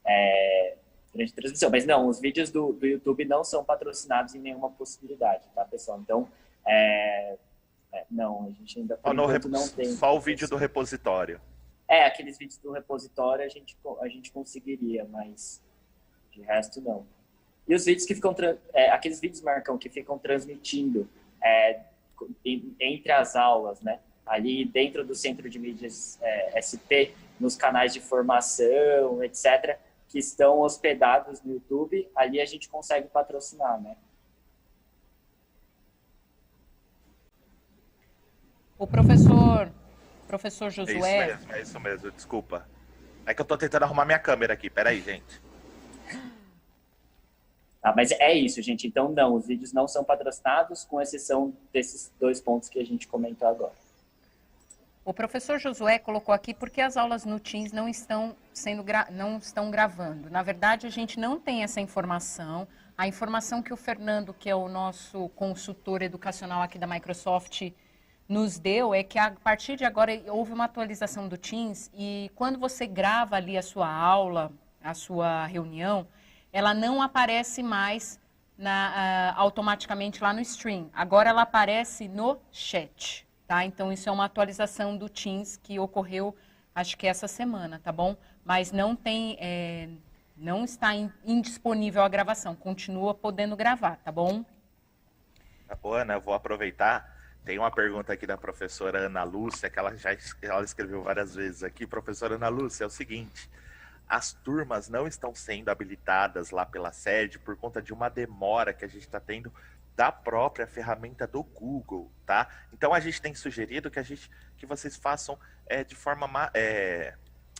a transmissão. Mas não, os vídeos do YouTube não são patrocinados em nenhuma possibilidade, tá, pessoal? Então, não, a gente ainda por enquanto não tem. Só o vídeo do repositório. Aqueles vídeos do repositório a gente conseguiria, mas de resto não. E os vídeos que ficam, aqueles vídeos, Marcão, que ficam transmitindo entre as aulas, né? Ali dentro do Centro de Mídias SP, nos canais de formação, etc., que estão hospedados no YouTube, ali a gente consegue patrocinar, né? O professor Josué... É isso mesmo, desculpa. É que eu tô tentando arrumar minha câmera aqui, peraí, gente. Mas é isso, gente. Então, não, os vídeos não são patrocinados, com exceção desses 2 pontos que a gente comentou agora. O professor Josué colocou aqui porque as aulas no Teams não estão gravando. Na verdade, a gente não tem essa informação. A informação que o Fernando, que é o nosso consultor educacional aqui da Microsoft, nos deu é que a partir de agora houve uma atualização do Teams e quando você grava ali a sua aula, a sua reunião, ela não aparece mais automaticamente lá no stream. Agora ela aparece no chat, tá? Então isso é uma atualização do Teams que ocorreu, acho que essa semana, tá bom? Mas não tem, não está indisponível a gravação, continua podendo gravar, tá bom? Ana, eu vou aproveitar. Tem uma pergunta aqui da professora Ana Lúcia, que ela escreveu várias vezes aqui. Professora Ana Lúcia, é o seguinte: as turmas não estão sendo habilitadas lá pela sede por conta de uma demora que a gente está tendo da própria ferramenta do Google, tá? Então a gente tem sugerido que vocês façam de forma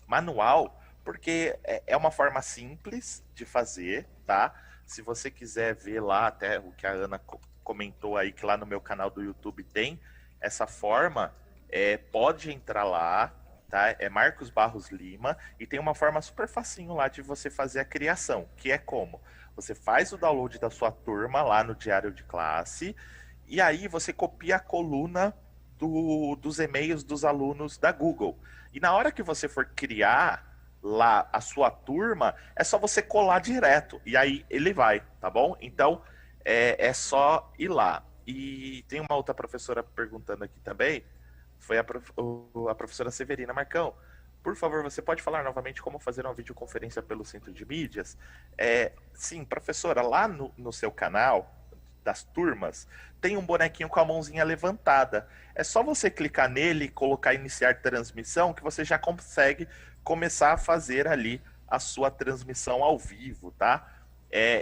manual, porque é uma forma simples de fazer, tá? Se você quiser ver lá até o que a Ana comentou aí, que lá no meu canal do YouTube tem essa forma, pode entrar lá, tá? É Marcos Barros Lima, e tem uma forma super facinho lá de você fazer a criação, que é como? Você faz o download da sua turma lá no diário de classe, e aí você copia a coluna dos e-mails dos alunos da Google. E na hora que você for criar lá a sua turma, é só você colar direto, e aí ele vai, tá bom? Então, é só ir lá. E tem uma outra professora perguntando aqui também, foi a professora Severina. Marcão, por favor, você pode falar novamente como fazer uma videoconferência pelo Centro de Mídias? Sim, professora, lá no seu canal das turmas, tem um bonequinho com a mãozinha levantada. É só você clicar nele e colocar iniciar transmissão que você já consegue começar a fazer ali a sua transmissão ao vivo, tá?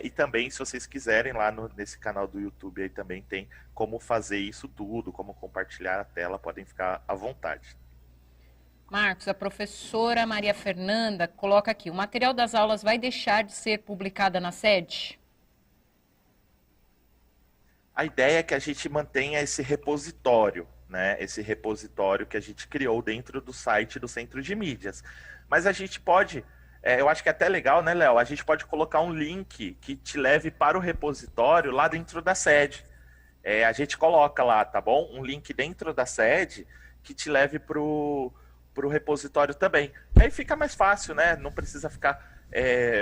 E também, se vocês quiserem, lá nesse canal do YouTube aí também tem como fazer isso tudo, como compartilhar a tela, podem ficar à vontade. Marcos, a professora Maria Fernanda coloca aqui: o material das aulas vai deixar de ser publicado na sede? A ideia é que a gente mantenha esse repositório, né, esse repositório que a gente criou dentro do site do Centro de Mídias. Mas a gente pode, eu acho que é até legal, né, Léo? A gente pode colocar um link que te leve para o repositório lá dentro da sede. A gente coloca lá, tá bom? Um link dentro da sede que te leve para o repositório também. Aí fica mais fácil, né? Não precisa ficar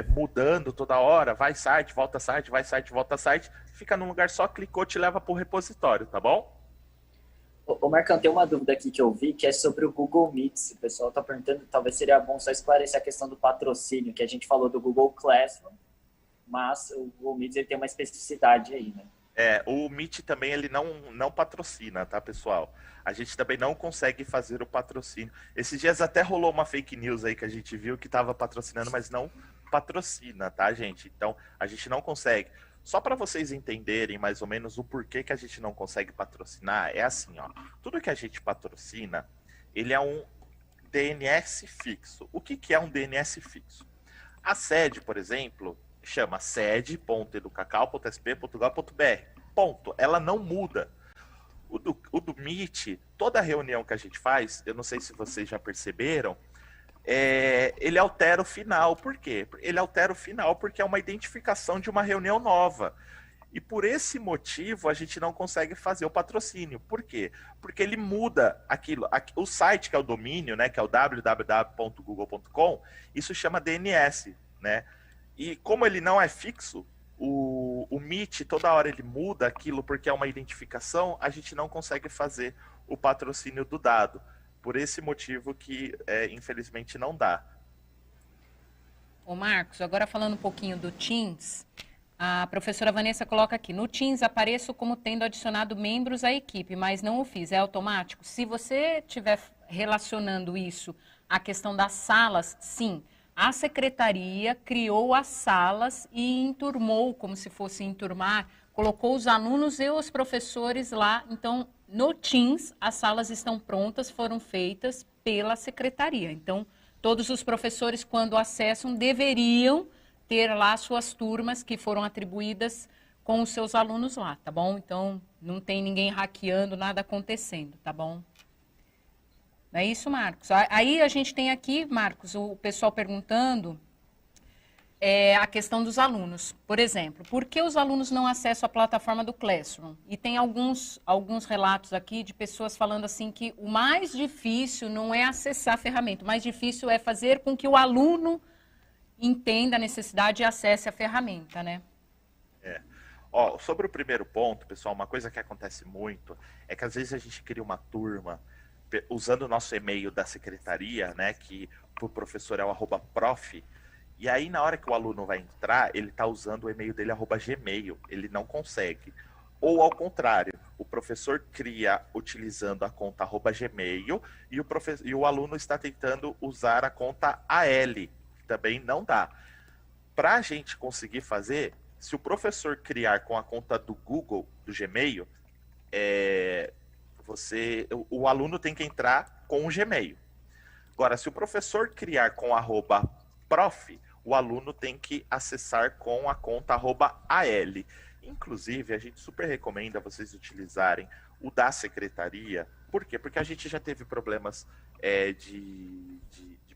mudando toda hora, vai site, volta site, vai site, volta site. Fica num lugar só, clicou, te leva para o repositório, tá bom? Ô Marcão, tem uma dúvida aqui que eu vi, que é sobre o Google Meets. O pessoal está perguntando, talvez seria bom só esclarecer a questão do patrocínio, que a gente falou do Google Classroom, mas o Google Meets ele tem uma especificidade aí, né? O Meet também ele não patrocina, tá, pessoal? A gente também não consegue fazer o patrocínio. Esses dias até rolou uma fake news aí que a gente viu que estava patrocinando, mas não patrocina, tá, gente? Então, a gente não consegue. Só para vocês entenderem mais ou menos o porquê que a gente não consegue patrocinar, é assim, ó. Tudo que a gente patrocina, ele é um DNS fixo. O que é um DNS fixo? A sede, por exemplo, chama sede.educacau.sp.gov.br. Ponto. Ela não muda. O do Meet, toda reunião que a gente faz, eu não sei se vocês já perceberam, ele altera o final. Por quê? Ele altera o final porque é uma identificação de uma reunião nova. E por esse motivo a gente não consegue fazer o patrocínio. Por quê? Porque ele muda aquilo. O site, que é o domínio, né, que é o www.google.com, isso chama DNS, né? E como ele não é fixo, o Meet, toda hora ele muda aquilo porque é uma identificação, a gente não consegue fazer o patrocínio do dado. Por esse motivo que, infelizmente, não dá. Ô Marcos, agora falando um pouquinho do Teams, a professora Vanessa coloca aqui, no Teams apareço como tendo adicionado membros à equipe, mas não o fiz, é automático? Se você estiver relacionando isso à questão das salas, sim. A secretaria criou as salas e enturmou, como se fosse enturmar, colocou os alunos e os professores lá. Então, no Teams, as salas estão prontas, foram feitas pela secretaria. Então, todos os professores, quando acessam, deveriam ter lá suas turmas que foram atribuídas com os seus alunos lá, tá bom? Então, não tem ninguém hackeando, nada acontecendo, tá bom? Não é isso, Marcos? Aí a gente tem aqui, Marcos, o pessoal perguntando a questão dos alunos. Por exemplo, por que os alunos não acessam a plataforma do Classroom? E tem alguns relatos aqui de pessoas falando assim que o mais difícil não é acessar a ferramenta, o mais difícil é fazer com que o aluno entenda a necessidade e acesse a ferramenta, né? Sobre o primeiro ponto, pessoal, uma coisa que acontece muito é que às vezes a gente cria uma turma usando o nosso e-mail da secretaria, né, que para o professor é o @prof, e aí na hora que o aluno vai entrar, ele está usando o e-mail dele @gmail, ele não consegue. Ou ao contrário, o professor cria utilizando a conta @gmail e o aluno está tentando usar a conta AL, que também não dá. Para a gente conseguir fazer, se o professor criar com a conta do Google, do Gmail, o aluno tem que entrar com o Gmail. Agora, se o professor criar com @prof, o aluno tem que acessar com a conta @al. Inclusive, a gente super recomenda vocês utilizarem o da secretaria. Por quê? Porque a gente já teve problemas de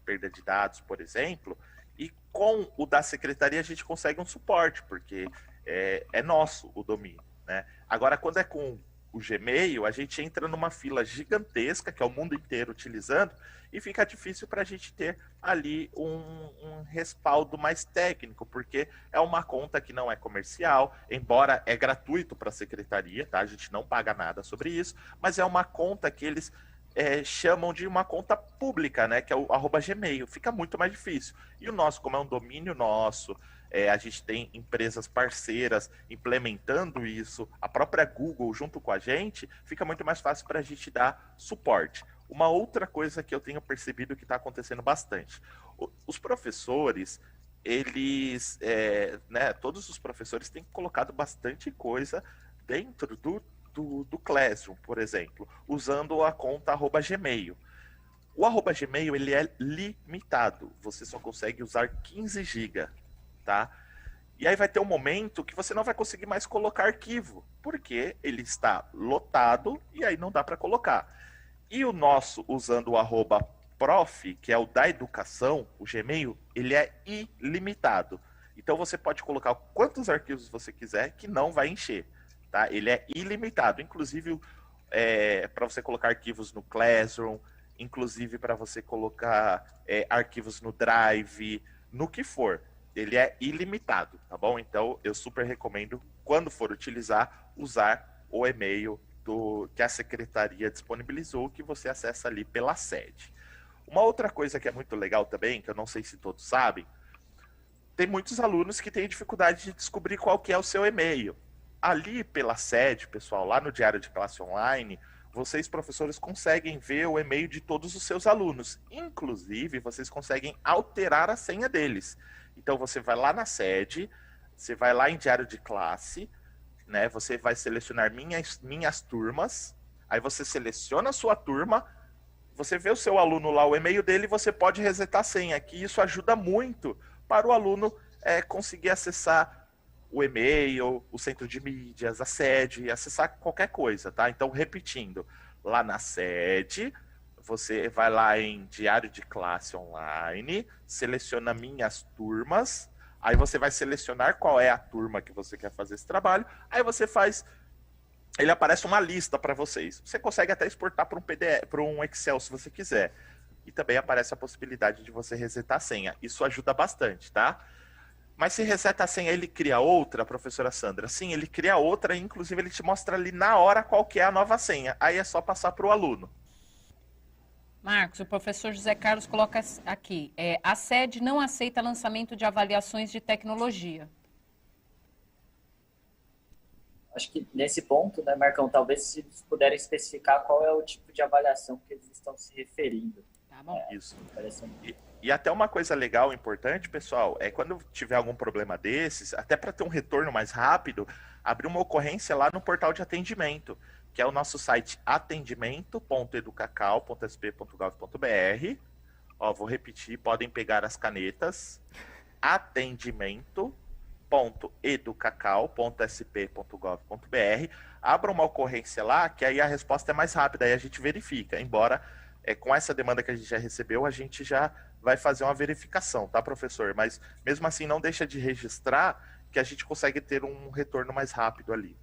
perda de dados, por exemplo, e com o da secretaria a gente consegue um suporte, porque é nosso o domínio, né? Agora, quando é com o Gmail, a gente entra numa fila gigantesca, que é o mundo inteiro utilizando, e fica difícil para a gente ter ali um respaldo mais técnico, porque é uma conta que não é comercial, embora é gratuito para a secretaria, tá? A gente não paga nada sobre isso, mas é uma conta que eles chamam de uma conta pública, né? Que é o @gmail. Fica muito mais difícil. E o nosso, como é um domínio nosso, a gente tem empresas parceiras implementando isso, a própria Google junto com a gente, fica muito mais fácil para a gente dar suporte. Uma outra coisa que eu tenho percebido que está acontecendo bastante, os professores, eles, todos os professores têm colocado bastante coisa dentro do Classroom, por exemplo, usando a conta @gmail. O @gmail ele é limitado, você só consegue usar 15 GB. Tá? E aí vai ter um momento que você não vai conseguir mais colocar arquivo, porque ele está lotado e aí não dá para colocar. E o nosso, usando o @prof, que é o da educação, o Gmail, ele é ilimitado. Então você pode colocar quantos arquivos você quiser que não vai encher, tá? Ele é ilimitado, inclusive para você colocar arquivos no Classroom, inclusive para você colocar arquivos no Drive, no que for. Ele é ilimitado, tá bom? Então eu super recomendo, quando for utilizar, usar o e-mail que a secretaria disponibilizou, que você acessa ali pela sede. Uma outra coisa que é muito legal também, que eu não sei se todos sabem, tem muitos alunos que têm dificuldade de descobrir qual que é o seu e-mail. Ali pela sede, pessoal, lá no Diário de Classe Online, vocês, professores, conseguem ver o e-mail de todos os seus alunos. Inclusive, vocês conseguem alterar a senha deles. Então, você vai lá na sede, você vai lá em Diário de Classe, né? Você vai selecionar minhas turmas, aí você seleciona a sua turma, você vê o seu aluno lá, o e-mail dele, você pode resetar a senha, que isso ajuda muito para o aluno conseguir acessar o e-mail, o centro de mídias, a sede, acessar qualquer coisa, tá? Então, repetindo, lá na sede, você vai lá em Diário de Classe Online, seleciona minhas turmas, aí você vai selecionar qual é a turma que você quer fazer esse trabalho, aí você faz, ele aparece uma lista para vocês. Você consegue até exportar para um PDF, para um Excel, se você quiser. E também aparece a possibilidade de você resetar a senha. Isso ajuda bastante, tá? Mas se reseta a senha, ele cria outra, professora Sandra? Sim, ele cria outra, e inclusive ele te mostra ali na hora qual que é a nova senha. Aí é só passar para o aluno. Marcos, o professor José Carlos coloca aqui, a sede não aceita lançamento de avaliações de tecnologia. Acho que nesse ponto, né, Marcão, talvez se eles puderem especificar qual é o tipo de avaliação que eles estão se referindo. Tá bom. Isso. E até uma coisa legal, importante, pessoal, é quando tiver algum problema desses, até para ter um retorno mais rápido, abrir uma ocorrência lá no portal de atendimento, que é o nosso site atendimento.educacal.sp.gov.br. Ó, vou repetir, podem pegar as canetas. Atendimento.educacal.sp.gov.br. Abra uma ocorrência lá, que aí a resposta é mais rápida, aí a gente verifica. Embora, com essa demanda que a gente já recebeu, a gente já vai fazer uma verificação, tá, professor? Mas, mesmo assim, não deixa de registrar, que a gente consegue ter um retorno mais rápido ali.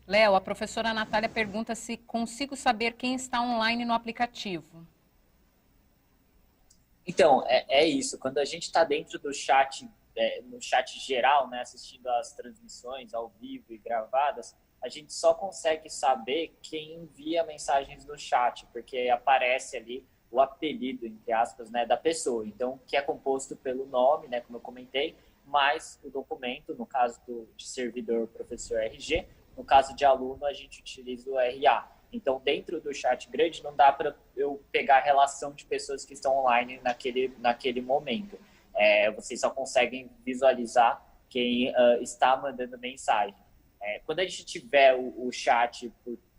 Léo, a professora Natália pergunta se consigo saber quem está online no aplicativo. Então, é isso. Quando a gente está dentro do chat, no chat geral, né, assistindo às transmissões ao vivo e gravadas, a gente só consegue saber quem envia mensagens no chat, porque aparece ali o apelido, entre aspas, né, da pessoa. Então, que é composto pelo nome, né, como eu comentei, mais o documento, no caso de servidor, professor RG, no caso de aluno, a gente utiliza o RA. Então, dentro do chat grande, não dá para eu pegar a relação de pessoas que estão online naquele momento. Vocês só conseguem visualizar quem está mandando mensagem. Quando a gente tiver o chat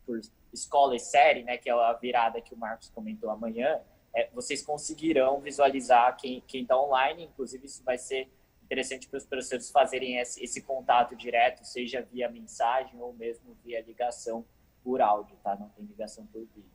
por escola e série, né, que é a virada que o Marcos comentou amanhã, vocês conseguirão visualizar quem está online. Inclusive, isso vai ser interessante para os professores fazerem esse contato direto, seja via mensagem ou mesmo via ligação por áudio, tá? Não tem ligação por vídeo.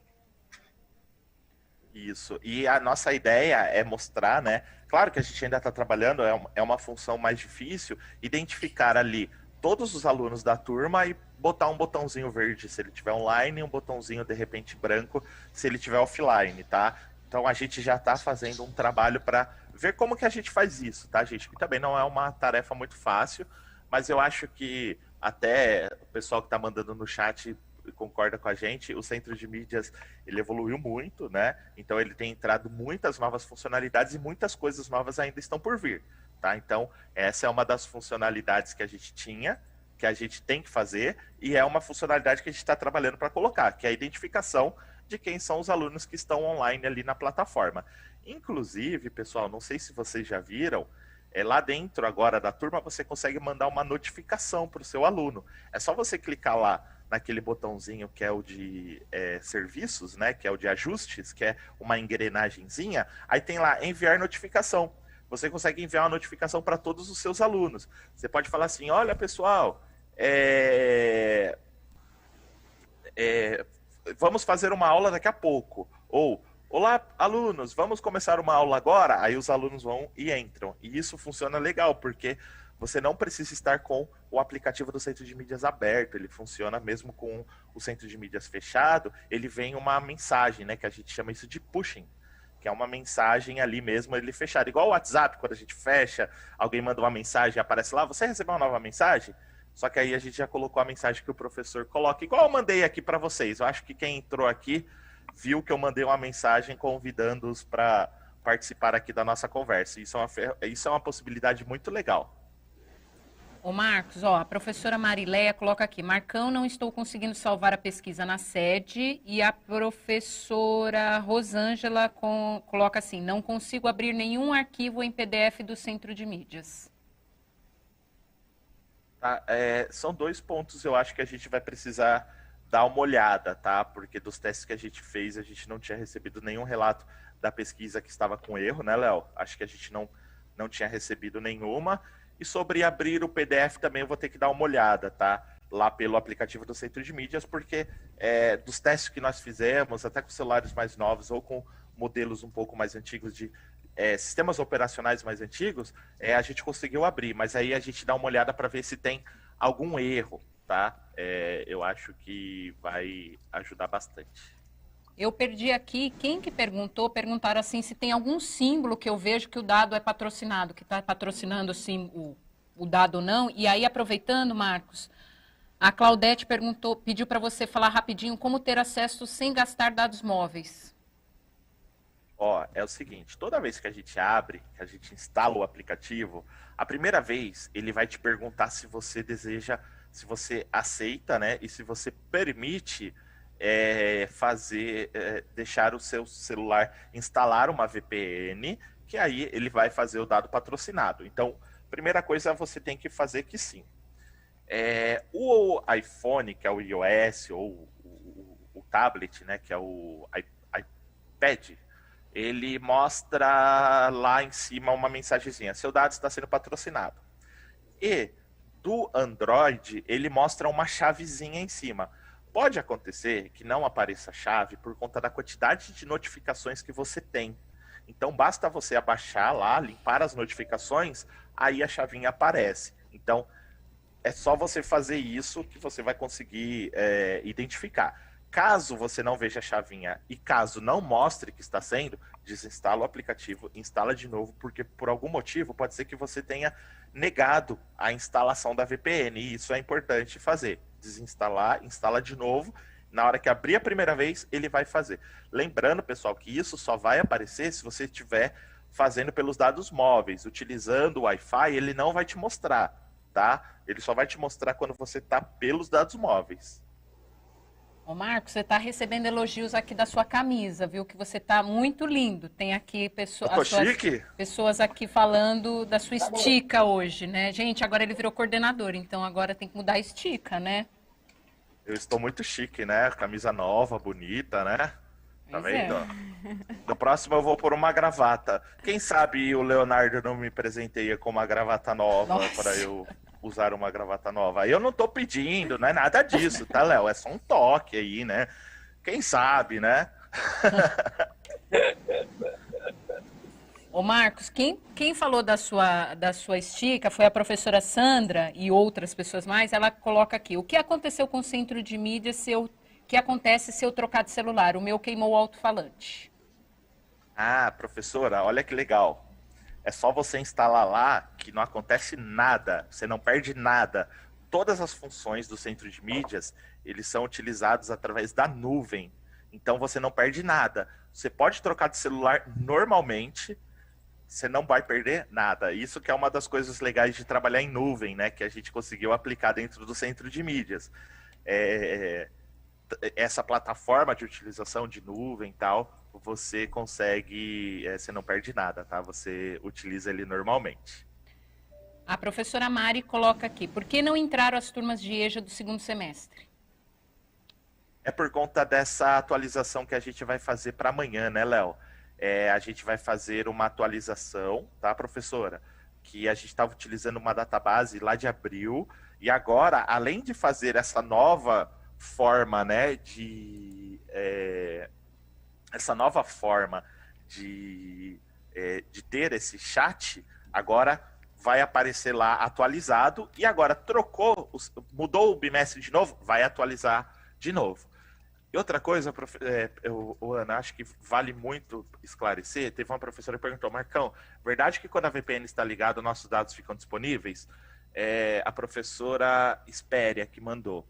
Isso. E a nossa ideia é mostrar, né? Claro que a gente ainda está trabalhando, é uma função mais difícil, identificar ali todos os alunos da turma e botar um botãozinho verde se ele tiver online e um botãozinho, de repente, branco se ele tiver offline, tá? Então, a gente já está fazendo um trabalho para ver como que a gente faz isso, tá, gente? Que também não é uma tarefa muito fácil, mas eu acho que até o pessoal que está mandando no chat concorda com a gente, o centro de mídias, ele evoluiu muito, né? Então, ele tem entrado muitas novas funcionalidades e muitas coisas novas ainda estão por vir, tá? Então, essa é uma das funcionalidades que a gente tinha, que a gente tem que fazer, e é uma funcionalidade que a gente está trabalhando para colocar, que é a identificação de quem são os alunos que estão online ali na plataforma. Inclusive, pessoal, não sei se vocês já viram, lá dentro agora da turma você consegue mandar uma notificação para o seu aluno. É só você clicar lá naquele botãozinho que é o de serviços, né, que é o de ajustes, que é uma engrenagemzinha, aí tem lá enviar notificação. você consegue enviar uma notificação para todos os seus alunos. Você pode falar assim, olha pessoal, vamos fazer uma aula daqui a pouco. Ou, olá alunos, vamos começar uma aula agora? Aí os alunos vão e entram. E isso funciona legal, porque você não precisa estar com o aplicativo do centro de mídias aberto. Ele funciona mesmo com o centro de mídias fechado. Ele vem uma mensagem, né, que a gente chama isso de pushing, que é uma mensagem ali mesmo, ele fechado. Igual o WhatsApp, quando a gente fecha, alguém manda uma mensagem e aparece lá, você recebeu uma nova mensagem? Só que aí a gente já colocou a mensagem que o professor coloca, igual eu mandei aqui para vocês. Eu acho que quem entrou aqui viu que eu mandei uma mensagem convidando-os para participar aqui da nossa conversa. Isso é uma possibilidade muito legal. Ô Marcos, ó, a professora Marileia coloca aqui, Marcão, não estou conseguindo salvar a pesquisa na sede, e a professora Rosângela coloca assim, não consigo abrir nenhum arquivo em PDF do Centro de Mídias. Tá, são 2 pontos, eu acho que a gente vai precisar dar uma olhada, tá? Porque dos testes que a gente fez, a gente não tinha recebido nenhum relato da pesquisa que estava com erro, né, Léo? Acho que a gente não tinha recebido nenhuma. E sobre abrir o PDF também eu vou ter que dar uma olhada, tá? Lá pelo aplicativo do Centro de Mídias, porque dos testes que nós fizemos, até com celulares mais novos ou com modelos um pouco mais antigos de sistemas operacionais mais antigos, a gente conseguiu abrir, mas aí a gente dá uma olhada para ver se tem algum erro, tá? Eu acho que vai ajudar bastante. Eu perdi aqui, quem que perguntaram assim, se tem algum símbolo que eu vejo que o dado é patrocinado, que está patrocinando assim, o dado ou não. E aí, aproveitando, Marcos, a Claudete pediu para você falar rapidinho como ter acesso sem gastar dados móveis. Ó, é o seguinte, toda vez que a gente abre, que a gente instala o aplicativo, a primeira vez ele vai te perguntar se você deseja, se você aceita, né, e se você permite deixar o seu celular instalar uma VPN, que aí ele vai fazer o dado patrocinado. Então, primeira coisa, você tem que fazer que sim. O iPhone, que é o iOS, ou o tablet, né, que é o iPad, ele mostra lá em cima uma mensagenzinha, seu dado está sendo patrocinado. E do Android, ele mostra uma chavezinha em cima. Pode acontecer que não apareça a chave por conta da quantidade de notificações que você tem. Então, basta você abaixar lá, limpar as notificações, aí a chavinha aparece. Então, é só você fazer isso que você vai conseguir identificar. Caso você não veja a chavinha e caso não mostre que está sendo, desinstala o aplicativo, instala de novo, porque por algum motivo pode ser que você tenha negado a instalação da VPN, e isso é importante fazer. Desinstalar, instala de novo, na hora que abrir a primeira vez, ele vai fazer. Lembrando, pessoal, que isso só vai aparecer se você estiver fazendo pelos dados móveis, utilizando o Wi-Fi, ele não vai te mostrar, tá? Ele só vai te mostrar quando você está pelos dados móveis. Ô Marcos, você está recebendo elogios aqui da sua camisa, viu? Que você está muito lindo. Tem aqui pessoas aqui falando da sua estica hoje, né? Gente, agora ele virou coordenador, então agora tem que mudar a estica, né? Eu estou muito chique, né? Camisa nova, bonita, né? Tá vendo? No próximo eu vou pôr uma gravata. Quem sabe o Leonardo não me presenteia com uma gravata nova para eu usar uma gravata nova. Aí eu não tô pedindo, não é nada disso, tá, Léo? É só um toque aí, né? Quem sabe, né? Ô Marcos, quem falou da sua estica foi a professora Sandra e outras pessoas mais. Ela coloca aqui, o que aconteceu com o centro de mídia que acontece se eu trocar de celular? O meu queimou o alto-falante. Ah, professora, olha que legal. É só você instalar lá que não acontece nada, você não perde nada. Todas as funções do centro de mídias, eles são utilizados através da nuvem. Então você não perde nada. Você pode trocar de celular normalmente, você não vai perder nada. Isso que é uma das coisas legais de trabalhar em nuvem, né? Que a gente conseguiu aplicar dentro do centro de mídias. Essa plataforma de utilização de nuvem e tal, você consegue, você não perde nada, tá? Você utiliza ele normalmente. A professora Mari coloca aqui, por que não entraram as turmas de EJA do segundo semestre? É por conta dessa atualização que a gente vai fazer para amanhã, né, Léo? a gente vai fazer uma atualização, tá, professora? Que a gente estava utilizando uma database lá de abril, e agora, além de fazer essa nova forma, né, de ter esse chat, agora vai aparecer lá atualizado, e agora mudou o bimestre de novo, vai atualizar de novo. E outra coisa, Ana, acho que vale muito esclarecer, teve uma professora que perguntou, Marcão, verdade que quando a VPN está ligada, nossos dados ficam disponíveis? A professora Espéria que mandou.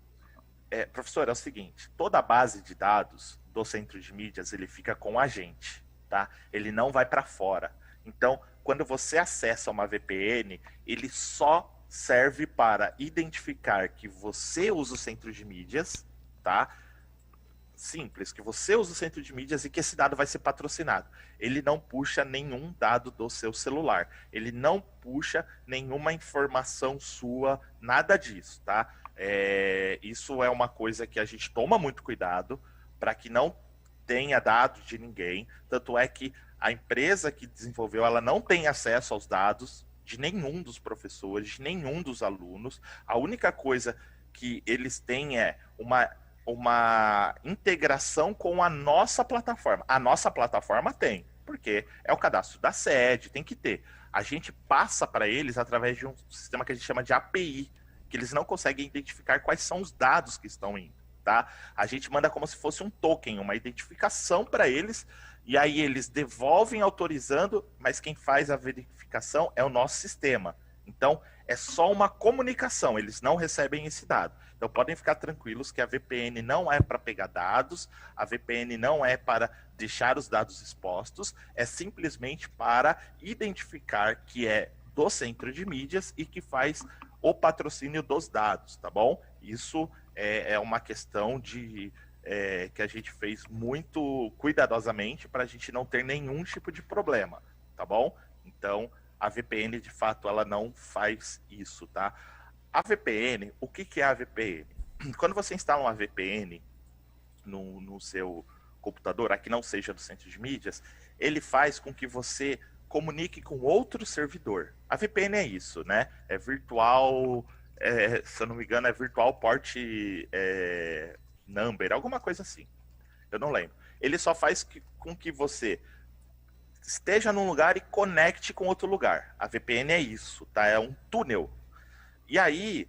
Professora, é o seguinte, toda a base de dados do centro de mídias, ele fica com a gente, tá? Ele não vai para fora. Então, quando você acessa uma VPN, ele só serve para identificar que você usa o centro de mídias, tá? Simples, que você usa o centro de mídias e que esse dado vai ser patrocinado. Ele não puxa nenhum dado do seu celular. Ele não puxa nenhuma informação sua, nada disso, tá? Isso é uma coisa que a gente toma muito cuidado para que não tenha dados de ninguém. Tanto é que a empresa que desenvolveu, ela não tem acesso aos dados de nenhum dos professores, de nenhum dos alunos. A única coisa que eles têm é uma integração com a nossa plataforma. A nossa plataforma tem, porque é o cadastro da sede, tem que ter. A gente passa para eles através de um sistema que a gente chama de API, que eles não conseguem identificar quais são os dados que estão indo, tá? A gente manda como se fosse um token, uma identificação para eles, e aí eles devolvem autorizando, mas quem faz a verificação é o nosso sistema. Então, é só uma comunicação, eles não recebem esse dado. Então, podem ficar tranquilos que a VPN não é para pegar dados, a VPN não é para deixar os dados expostos, é simplesmente para identificar que é do centro de mídias e que faz o patrocínio dos dados, tá bom? Isso é uma questão que a gente fez muito cuidadosamente para a gente não ter nenhum tipo de problema, tá bom? Então, a VPN, de fato, ela não faz isso, tá? A VPN, o que é a VPN? Quando você instala uma VPN no seu computador, aqui não seja do centro de mídias, ele faz com que você comunique com outro servidor. A VPN é isso, né? É virtual, se eu não me engano, é virtual port number, alguma coisa assim. Eu não lembro. Ele só faz com que você esteja num lugar e conecte com outro lugar. A VPN é isso, tá? É um túnel. E aí,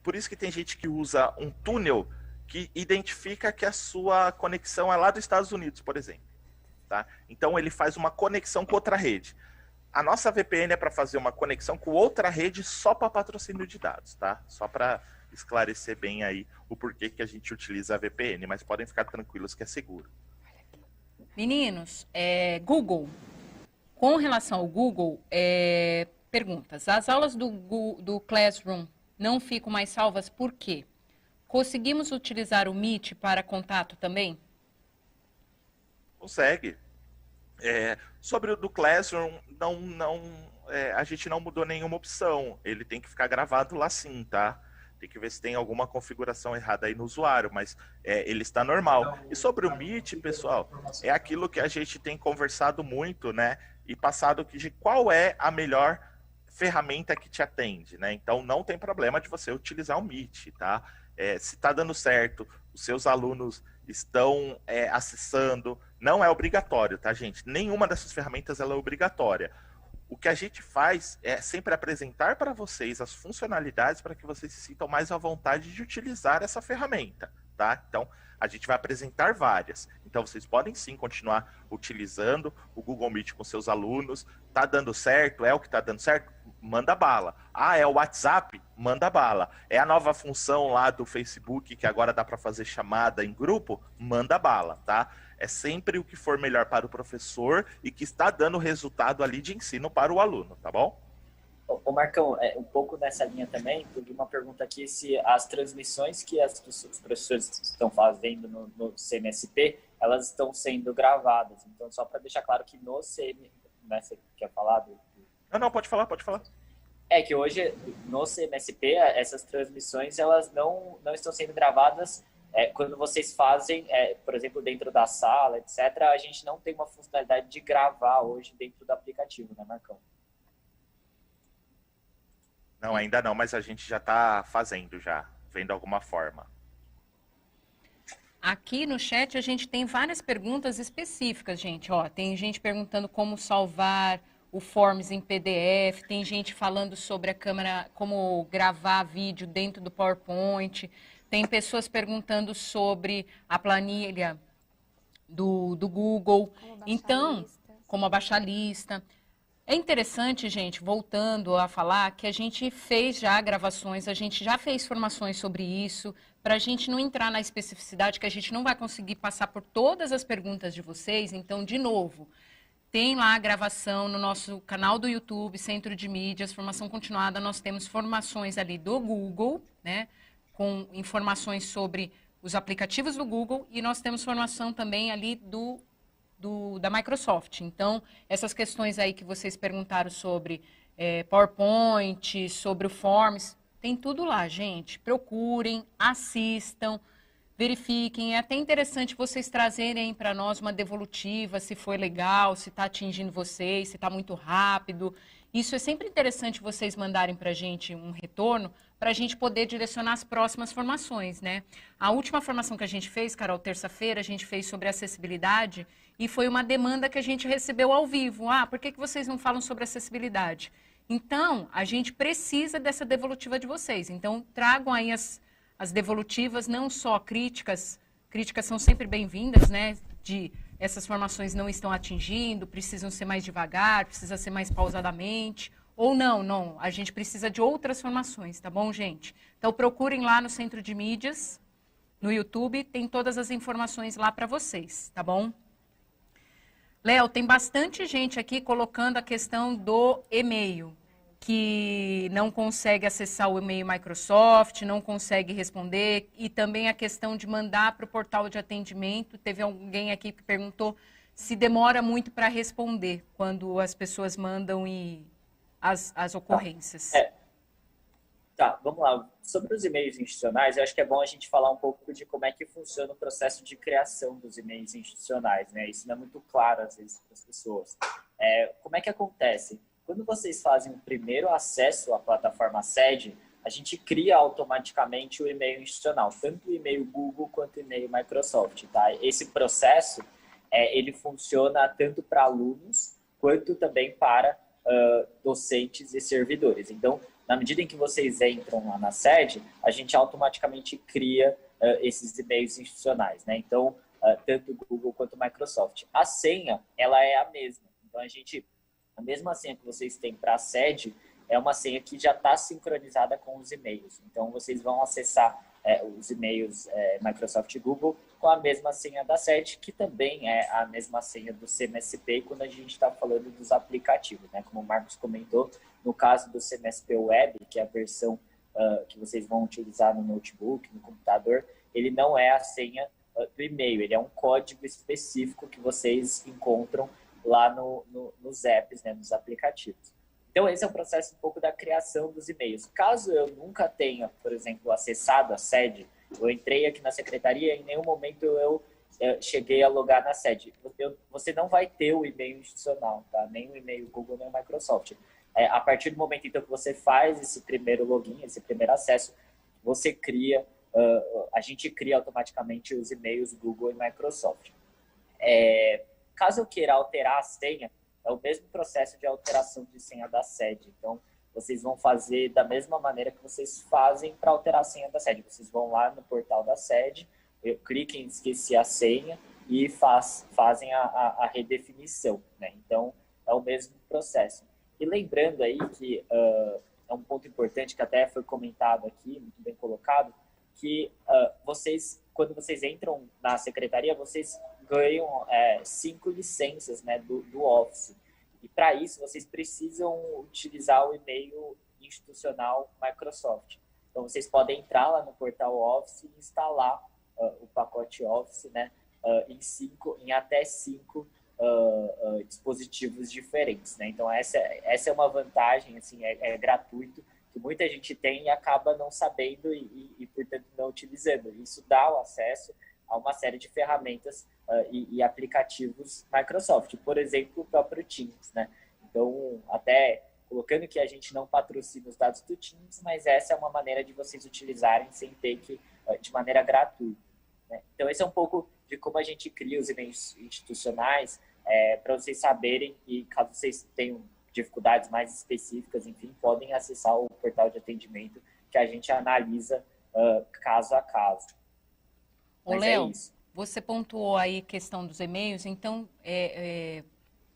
por isso que tem gente que usa um túnel que identifica que a sua conexão é lá dos Estados Unidos, por exemplo. Tá? Então, ele faz uma conexão com outra rede. A nossa VPN é para fazer uma conexão com outra rede só para patrocínio de dados, tá? Só para esclarecer bem aí o porquê que a gente utiliza a VPN, mas podem ficar tranquilos que é seguro. Meninos, Google. Com relação ao Google, perguntas. As aulas do Classroom não ficam mais salvas por quê? Conseguimos utilizar o Meet para contato também? Consegue. Sobre o do Classroom, a gente não mudou nenhuma opção. Ele tem que ficar gravado lá sim, tá? Tem que ver se tem alguma configuração errada aí no usuário, mas ele está normal. E sobre o Meet, pessoal, é aquilo que a gente tem conversado muito, né? E passado de qual é a melhor ferramenta que te atende, né? Então, não tem problema de você utilizar o Meet, tá? Se está dando certo, os seus alunos estão acessando, não é obrigatório, tá, gente? Nenhuma dessas ferramentas ela é obrigatória. O que a gente faz é sempre apresentar para vocês as funcionalidades para que vocês se sintam mais à vontade de utilizar essa ferramenta, tá? Então, a gente vai apresentar várias. Então, vocês podem sim continuar utilizando o Google Meet com seus alunos. Tá dando certo? É o que tá dando certo? Manda bala. Ah, é o WhatsApp? Manda bala. É a nova função lá do Facebook que agora dá para fazer chamada em grupo? Manda bala, tá? É sempre o que for melhor para o professor e que está dando resultado ali de ensino para o aluno, tá bom? Ô Marcão, um pouco nessa linha também, eu vi uma pergunta aqui se as transmissões que os professores estão fazendo no CMSP, elas estão sendo gravadas. Então, só para deixar claro que no CMSP, né, você quer falar? Não, pode falar. É que hoje, no CMSP, essas transmissões, elas não estão sendo gravadas quando vocês fazem, por exemplo, dentro da sala, etc., a gente não tem uma funcionalidade de gravar hoje dentro do aplicativo, né, Marcão? Não, ainda não, mas a gente já está fazendo já, vendo alguma forma. Aqui no chat a gente tem várias perguntas específicas, gente. Ó, tem gente perguntando como salvar o Forms em PDF, tem gente falando sobre a câmera, como gravar vídeo dentro do PowerPoint, tem pessoas perguntando sobre a planilha do Google. Então, como abaixar a lista. É interessante, gente, voltando a falar, que a gente fez já gravações, a gente já fez formações sobre isso, para a gente não entrar na especificidade, que a gente não vai conseguir passar por todas as perguntas de vocês. Então, de novo, tem lá a gravação no nosso canal do YouTube, Centro de Mídias, Formação Continuada. Nós temos formações ali do Google, né, com informações sobre os aplicativos do Google, e nós temos formação também ali da Microsoft. Então, essas questões aí que vocês perguntaram sobre PowerPoint, sobre o Forms, tem tudo lá, gente. Procurem, assistam, verifiquem. É até interessante vocês trazerem para nós uma devolutiva, se foi legal, se está atingindo vocês, se está muito rápido. Isso é sempre interessante vocês mandarem para a gente um retorno, para a gente poder direcionar as próximas formações, né? A última formação que a gente fez, Carol, terça-feira, a gente fez sobre acessibilidade e foi uma demanda que a gente recebeu ao vivo. Ah, por que vocês não falam sobre acessibilidade? Então, a gente precisa dessa devolutiva de vocês. Então, tragam aí as devolutivas, não só críticas. Críticas são sempre bem-vindas, né? De essas formações não estão atingindo, precisam ser mais devagar, precisa ser mais pausadamente. Ou não, a gente precisa de outras formações, tá bom, gente? Então, procurem lá no Centro de Mídias, no YouTube, tem todas as informações lá para vocês, tá bom? Léo, tem bastante gente aqui colocando a questão do e-mail, que não consegue acessar o e-mail Microsoft, não consegue responder, e também a questão de mandar para o portal de atendimento. Teve alguém aqui que perguntou se demora muito para responder quando as pessoas mandam as ocorrências. Tá, vamos lá. Sobre os e-mails institucionais, eu acho que é bom a gente falar um pouco de como é que funciona o processo de criação dos e-mails institucionais, né? Isso não é muito claro, às vezes, para as pessoas. Como é que acontece? Quando vocês fazem o primeiro acesso à plataforma sede, a gente cria automaticamente o e-mail institucional, tanto o e-mail Google quanto o e-mail Microsoft, tá? Esse processo, ele funciona tanto para alunos quanto também para docentes e servidores. Então, na medida em que vocês entram lá na sede, a gente automaticamente cria esses e-mails institucionais, né? Então, tanto o Google quanto o Microsoft. A senha, ela é a mesma. Então, a mesma senha que vocês têm para a sede é uma senha que já está sincronizada com os e-mails. Então, vocês vão acessar os e-mails Microsoft e Google com a mesma senha da sede, que também é a mesma senha do CMSP quando a gente está falando dos aplicativos, né? Como o Marcos comentou, no caso do CMSP Web, que é a versão que vocês vão utilizar no notebook, no computador, ele não é a senha do e-mail, ele é um código específico que vocês encontram lá nos apps, né, nos aplicativos. Então, esse é o processo um pouco da criação dos e-mails. Caso eu nunca tenha, por exemplo, acessado a sede, eu entrei aqui na secretaria e em nenhum momento eu cheguei a logar na sede. Você não vai ter o e-mail institucional, tá? Nem o e-mail Google, nem o Microsoft. A partir do momento então, que você faz esse primeiro login, esse primeiro acesso, você cria, a gente cria automaticamente os e-mails Google e Microsoft. Caso eu queira alterar a senha, é o mesmo processo de alteração de senha da sede. Então, vocês vão fazer da mesma maneira que vocês fazem para alterar a senha da sede. Vocês vão lá no portal da sede, cliquem em esquecer a senha e fazem a redefinição, né? Então, é o mesmo processo. E lembrando aí que é um ponto importante que até foi comentado aqui, muito bem colocado, que quando vocês entram na secretaria, vocês ganham 5 licenças, né, do Office. E para isso, vocês precisam utilizar o e-mail institucional Microsoft. Então, vocês podem entrar lá no portal Office e instalar o pacote Office, né, em até 5 dispositivos diferentes, né? Então, essa é uma vantagem, assim, é gratuito, que muita gente tem e acaba não sabendo e portanto, não utilizando. Isso dá o acesso a uma série de ferramentas e aplicativos Microsoft, por exemplo, o próprio Teams, né? Então, até colocando que a gente não patrocina os dados do Teams, mas essa é uma maneira de vocês utilizarem sem ter que, de maneira gratuita, né? Então, esse é um pouco de como a gente cria os e-mails institucionais, para vocês saberem, e caso vocês tenham dificuldades mais específicas, enfim, podem acessar o portal de atendimento que a gente analisa caso a caso. Ô, Léo, você pontuou aí a questão dos e-mails, então,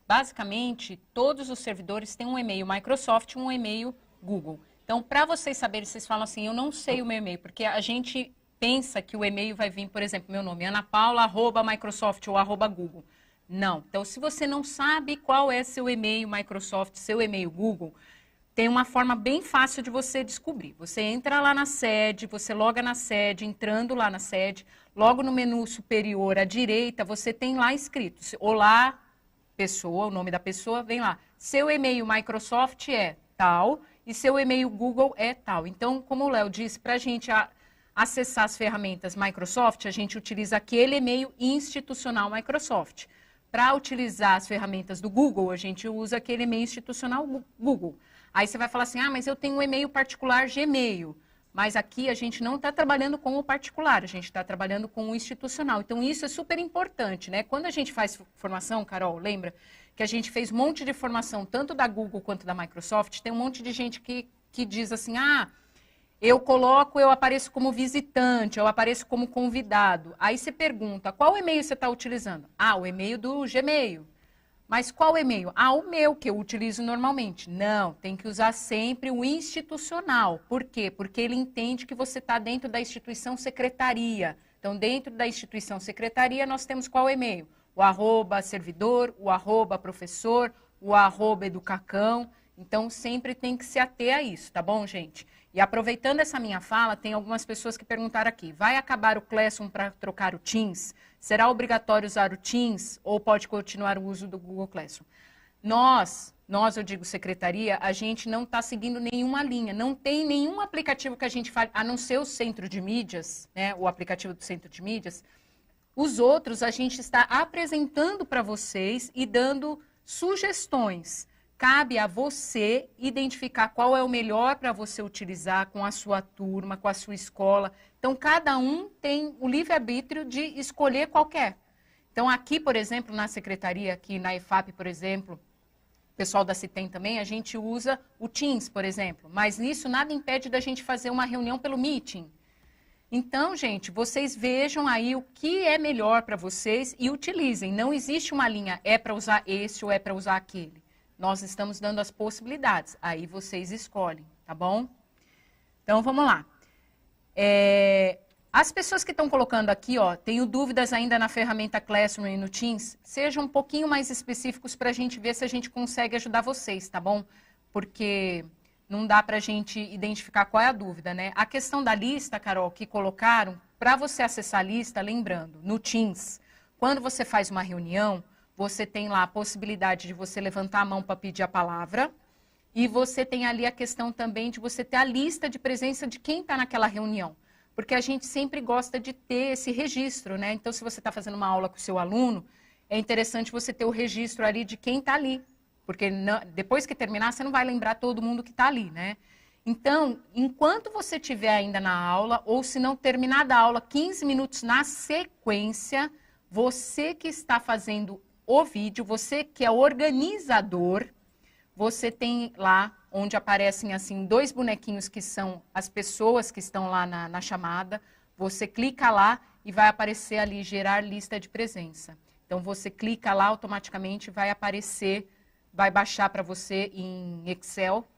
basicamente, todos os servidores têm um e-mail Microsoft e um e-mail Google. Então, para vocês saberem, vocês falam assim, eu não sei o meu e-mail, porque a gente pensa que o e-mail vai vir, por exemplo, meu nome, anapaula@microsoft ou @google. Não. Então, se você não sabe qual é seu e-mail Microsoft, seu e-mail Google, tem uma forma bem fácil de você descobrir. Você entra lá na sede, você loga na sede, entrando lá na sede, logo no menu superior à direita, você tem lá escrito, olá, pessoa, o nome da pessoa, vem lá. Seu e-mail Microsoft é tal e seu e-mail Google é tal. Então, como o Léo disse, para a gente acessar as ferramentas Microsoft, a gente utiliza aquele e-mail institucional Microsoft. Para utilizar as ferramentas do Google, a gente usa aquele e-mail institucional Google. Aí você vai falar assim, mas eu tenho um e-mail particular Gmail. Mas aqui a gente não está trabalhando com o particular, a gente está trabalhando com o institucional. Então, isso é super importante, né? Quando a gente faz formação, Carol, lembra que a gente fez um monte de formação, tanto da Google quanto da Microsoft, tem um monte de gente que diz assim, eu apareço como visitante, eu apareço como convidado. Aí você pergunta, qual e-mail você está utilizando? O e-mail do Gmail. Mas qual e-mail? O meu, que eu utilizo normalmente. Não, tem que usar sempre o institucional. Por quê? Porque ele entende que você está dentro da instituição secretaria. Então, dentro da instituição secretaria, nós temos qual e-mail? O @servidor, o @professor, o @educacão. Então, sempre tem que se ater a isso, tá bom, gente? E aproveitando essa minha fala, tem algumas pessoas que perguntaram aqui, vai acabar o Classroom para trocar o Teams? Será obrigatório usar o Teams ou pode continuar o uso do Google Classroom? Nós, eu digo secretaria, a gente não está seguindo nenhuma linha, não tem nenhum aplicativo que a gente fale, a não ser o centro de mídias, né, o aplicativo do centro de mídias. Os outros a gente está apresentando para vocês e dando sugestões. Cabe a você identificar qual é o melhor para você utilizar com a sua turma, com a sua escola. Então, cada um tem o livre-arbítrio de escolher qualquer. Então, aqui, por exemplo, na secretaria, aqui na EFAP, por exemplo, o pessoal da CITEM também, a gente usa o Teams, por exemplo. Mas nisso nada impede da gente fazer uma reunião pelo Meeting. Então, gente, vocês vejam aí o que é melhor para vocês e utilizem. Não existe uma linha, é para usar esse ou é para usar aquele. Nós estamos dando as possibilidades, aí vocês escolhem, tá bom? Então, vamos lá. As pessoas que estão colocando aqui, tenho dúvidas ainda na ferramenta Classroom e no Teams, sejam um pouquinho mais específicos para a gente ver se a gente consegue ajudar vocês, tá bom? Porque não dá para a gente identificar qual é a dúvida, né? A questão da lista, Carol, que colocaram, para você acessar a lista, lembrando, no Teams, quando você faz uma reunião, você tem lá a possibilidade de você levantar a mão para pedir a palavra e você tem ali a questão também de você ter a lista de presença de quem está naquela reunião. Porque a gente sempre gosta de ter esse registro, né? Então, se você está fazendo uma aula com o seu aluno, é interessante você ter o registro ali de quem está ali. Porque depois que terminar, você não vai lembrar todo mundo que está ali, né? Então, enquanto você estiver ainda na aula, ou se não terminar a aula, 15 minutos na sequência, você que está fazendo o vídeo, você que é organizador, você tem lá onde aparecem assim 2 bonequinhos que são as pessoas que estão lá na chamada, você clica lá e vai aparecer ali gerar lista de presença. Então você clica lá, automaticamente vai aparecer, vai baixar para você em Excel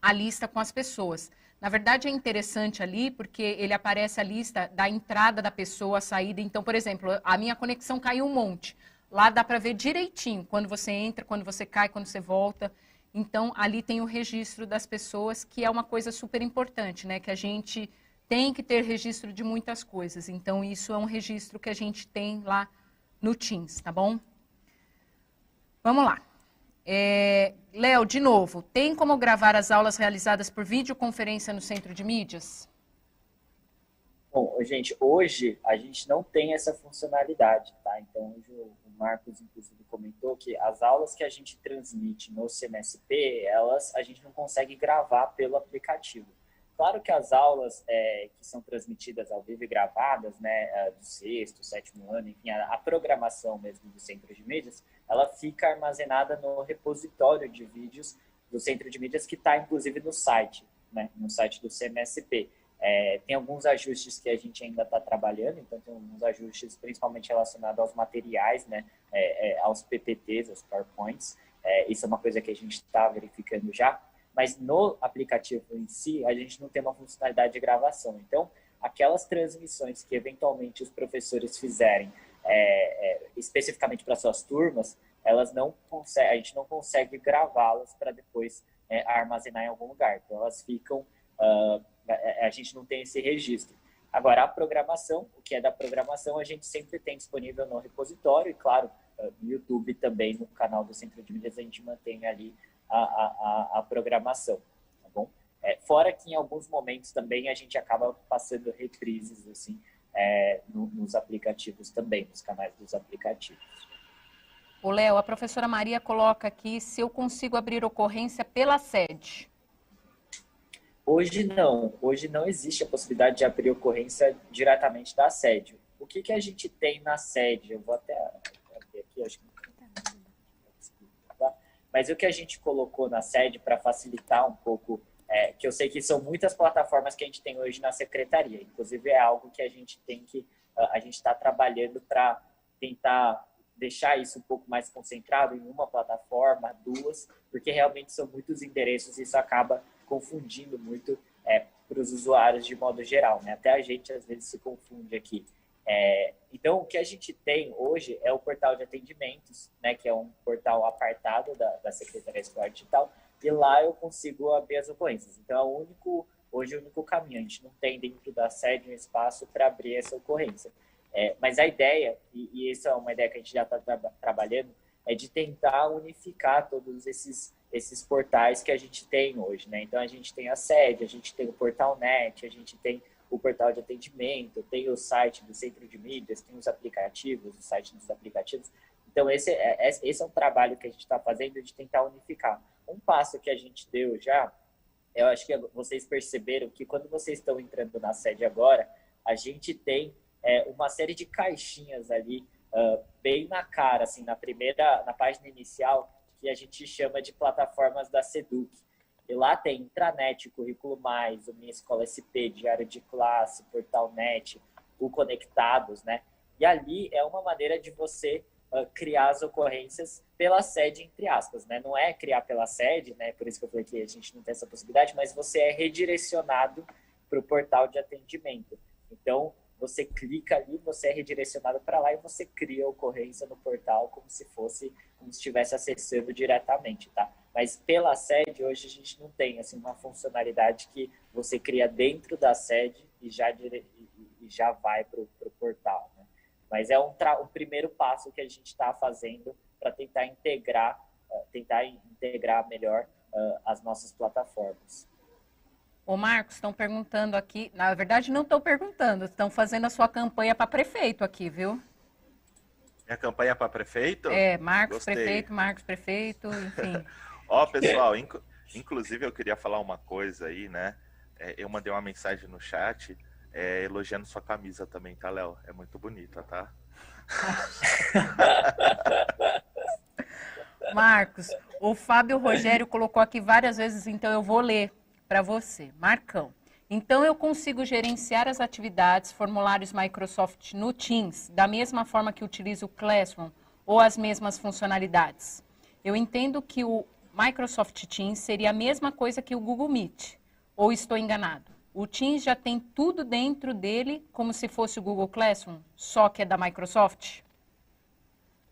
a lista com as pessoas. Na verdade é interessante ali porque ele aparece a lista da entrada da pessoa, a saída. Então, por exemplo, a minha conexão caiu um monte. Lá dá para ver direitinho quando você entra, quando você cai, quando você volta. Então, ali tem o registro das pessoas, que é uma coisa super importante, né? Que a gente tem que ter registro de muitas coisas. Então, isso é um registro que a gente tem lá no Teams, tá bom? Vamos lá. Léo, de novo, tem como gravar as aulas realizadas por videoconferência no centro de mídias? Bom, gente, hoje a gente não tem essa funcionalidade, tá? Então, hoje o Marcos, inclusive, comentou que as aulas que a gente transmite no CMSP, a gente não consegue gravar pelo aplicativo. Claro que as aulas que são transmitidas ao vivo e gravadas, né, do sexto, sétimo ano, enfim, a programação mesmo do centro de mídias, ela fica armazenada no repositório de vídeos do centro de mídias, que está, inclusive, no site, né, no site do CMSP. Tem alguns ajustes que a gente ainda está trabalhando, então tem alguns ajustes principalmente relacionados aos materiais, né, aos PPTs, aos PowerPoints. Isso é uma coisa que a gente está verificando já, mas no aplicativo em si, a gente não tem uma funcionalidade de gravação. Então, aquelas transmissões que eventualmente os professores fizerem, especificamente para suas turmas, a gente não consegue gravá-las para depois armazenar em algum lugar. Então, elas ficam... a gente não tem esse registro. Agora, a programação, o que é da programação, a gente sempre tem disponível no repositório e, claro, no YouTube também, no canal do Centro de Mídias, a gente mantém ali a programação, tá bom? Fora que em alguns momentos também a gente acaba passando reprises, assim, nos aplicativos também, nos canais dos aplicativos. Ô, Léo, a professora Maria coloca aqui se eu consigo abrir ocorrência pela sede. Hoje não existe a possibilidade de abrir ocorrência diretamente da sede. O que a gente tem na sede? Eu vou até abrir aqui, acho que tá? Mas o que a gente colocou na sede para facilitar um pouco, que eu sei que são muitas plataformas que a gente tem hoje na secretaria, inclusive é algo que a gente está trabalhando para tentar deixar isso um pouco mais concentrado em uma plataforma, duas, porque realmente são muitos endereços e isso acaba confundindo muito para os usuários de modo geral, né? Até a gente às vezes se confunde aqui. Então, o que a gente tem hoje é o portal de atendimentos, né? Que é um portal apartado da Secretaria Escolar Digital, e lá eu consigo abrir as ocorrências. Então, hoje é o único caminho. A gente não tem dentro da sede um espaço para abrir essa ocorrência. Mas a ideia, e isso é uma ideia que a gente já está trabalhando, é de tentar unificar todos esses portais que a gente tem hoje, né? Então, a gente tem a sede, a gente tem o portal NET, a gente tem o portal de atendimento, tem o site do Centro de Mídias, tem os aplicativos, o site dos aplicativos. Então, esse é um trabalho que a gente está fazendo de tentar unificar. Um passo que a gente deu já, eu acho que vocês perceberam que quando vocês estão entrando na sede agora, a gente tem uma série de caixinhas ali, bem na cara, assim, na página inicial, que a gente chama de plataformas da Seduc. E lá tem Intranet, Currículo Mais, o Minha Escola SP, Diário de Classe, Portal Net, o Conectados, né? E ali é uma maneira de você criar as ocorrências pela sede, entre aspas, né? Não é criar pela sede, né? Por isso que eu falei que a gente não tem essa possibilidade, mas você é redirecionado para o portal de atendimento. Então, você clica ali, você é redirecionado para lá e você cria a ocorrência no portal como se estivesse acessando diretamente, tá? Mas pela sede, hoje a gente não tem assim, uma funcionalidade que você cria dentro da sede e já vai para o portal, né? Mas é um primeiro passo que a gente está fazendo para tentar integrar melhor as nossas plataformas. Ô, Marcos, estão perguntando aqui, na verdade não estão perguntando, estão fazendo a sua campanha para prefeito aqui, viu? Minha campanha para prefeito? Marcos Prefeito, enfim. Ó, pessoal, inclusive eu queria falar uma coisa aí, né? Eu mandei uma mensagem no chat elogiando sua camisa também, tá, Léo? É muito bonita, tá? Marcos, o Fábio Rogério colocou aqui várias vezes, então eu vou ler para você. Marcão, então eu consigo gerenciar as atividades, formulários Microsoft no Teams, da mesma forma que utilizo o Classroom, ou as mesmas funcionalidades? Eu entendo que o Microsoft Teams seria a mesma coisa que o Google Meet, ou estou enganado? O Teams já tem tudo dentro dele, como se fosse o Google Classroom, só que é da Microsoft?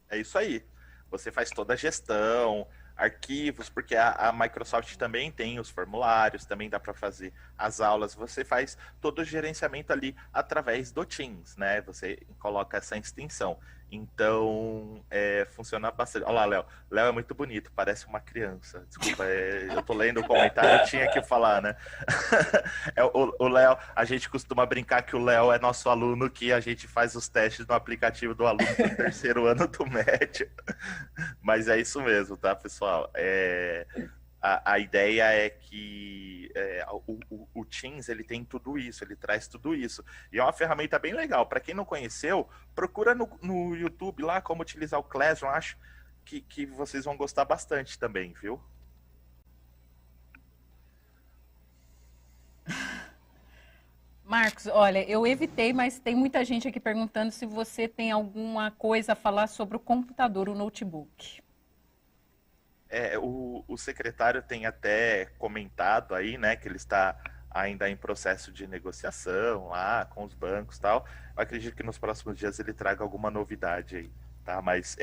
É isso aí. Você faz toda a gestão, arquivos, porque a Microsoft também tem os formulários, também dá para fazer as aulas, você faz todo o gerenciamento ali através do Teams, né? Você coloca essa extensão. Então, funciona bastante. Olha lá, Léo. Léo é muito bonito, parece uma criança. Desculpa, eu tô lendo o comentário, eu tinha que falar, né? O Léo, a gente costuma brincar que o Léo é nosso aluno, que a gente faz os testes no aplicativo do aluno do terceiro ano do médio. Mas é isso mesmo, tá, pessoal? A ideia é que o Teams ele tem tudo isso, ele traz tudo isso. E é uma ferramenta bem legal. Para quem não conheceu, procura no YouTube lá como utilizar o Classroom. Acho que vocês vão gostar bastante também, viu? Marcos, olha, eu evitei, mas tem muita gente aqui perguntando se você tem alguma coisa a falar sobre o computador, o notebook. O secretário tem até comentado aí, né, que ele está ainda em processo de negociação lá com os bancos e tal. Eu acredito que nos próximos dias ele traga alguma novidade aí, tá? Mas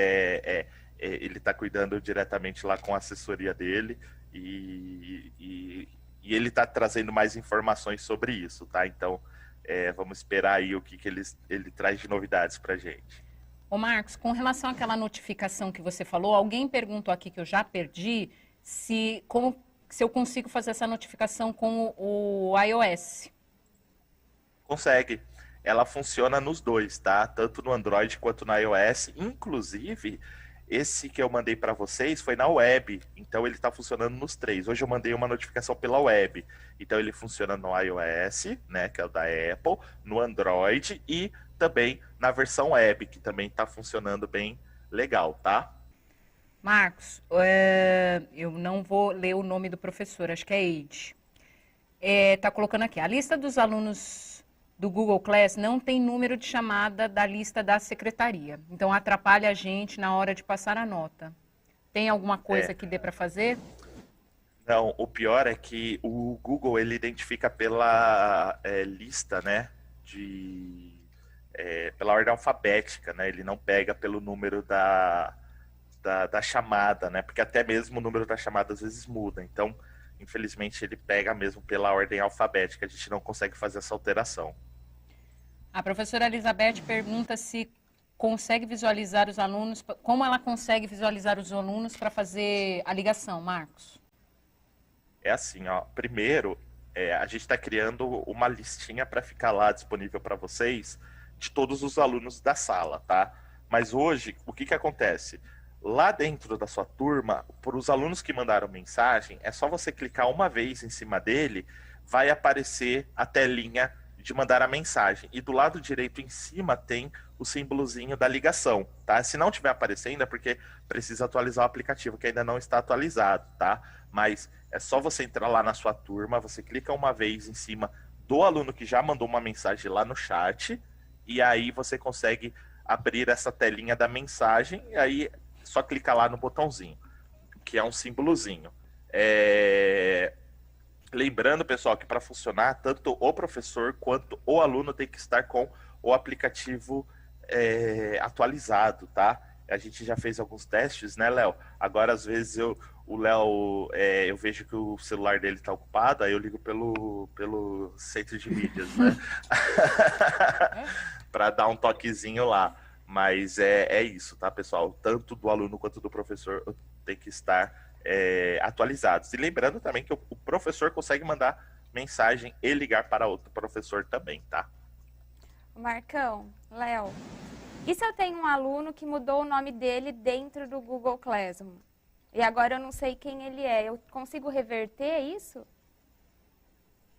ele está cuidando diretamente lá com a assessoria dele e ele está trazendo mais informações sobre isso, tá? Então, vamos esperar aí o que ele traz de novidades para gente. Ô Marcos, com relação àquela notificação que você falou, alguém perguntou aqui que eu já perdi, se eu consigo fazer essa notificação com o iOS. Consegue. Ela funciona nos dois, tá? Tanto no Android quanto no iOS. Inclusive, esse que eu mandei para vocês foi na web. Então, ele está funcionando nos três. Hoje eu mandei uma notificação pela web. Então, ele funciona no iOS, né? Que é o da Apple, no Android e também na versão web, que também está funcionando bem legal, tá? Marcos, eu não vou ler o nome do professor, acho que é Eide. Tá colocando aqui, a lista dos alunos do Google Class não tem número de chamada da lista da secretaria. Então, atrapalha a gente na hora de passar a nota. Tem alguma coisa que dê para fazer? Não, o pior é que o Google, ele identifica pela lista, né, pela ordem alfabética, né? Ele não pega pelo número da chamada, né? Porque até mesmo o número da chamada às vezes muda. Então, infelizmente, ele pega mesmo pela ordem alfabética. A gente não consegue fazer essa alteração. A professora Elizabeth pergunta se consegue visualizar os alunos, como ela consegue visualizar os alunos para fazer a ligação, Marcos? É assim, ó. Primeiro, a gente está criando uma listinha para ficar lá disponível para vocês de todos os alunos da sala, tá? Mas hoje, o que acontece? Lá dentro da sua turma, para os alunos que mandaram mensagem, é só você clicar uma vez em cima dele, vai aparecer a telinha de mandar a mensagem. E do lado direito em cima tem o símbolozinho da ligação, tá? Se não estiver aparecendo é porque precisa atualizar o aplicativo, que ainda não está atualizado, tá? Mas é só você entrar lá na sua turma, você clica uma vez em cima do aluno que já mandou uma mensagem lá no chat, e aí você consegue abrir essa telinha da mensagem, e aí só clicar lá no botãozinho, que é um símbolozinho. Lembrando, pessoal, que para funcionar, tanto o professor quanto o aluno tem que estar com o aplicativo atualizado, tá? A gente já fez alguns testes, né, Léo? Agora, às vezes, o Léo, eu vejo que o celular dele está ocupado, aí eu ligo pelo centro de mídias, né? Para dar um toquezinho lá. Mas é isso, tá, pessoal? Tanto do aluno quanto do professor tem que estar atualizados. E lembrando também que o professor consegue mandar mensagem e ligar para outro professor também, tá? Marcão, Léo, e se eu tenho um aluno que mudou o nome dele dentro do Google Classroom? E agora eu não sei quem ele é. Eu consigo reverter isso?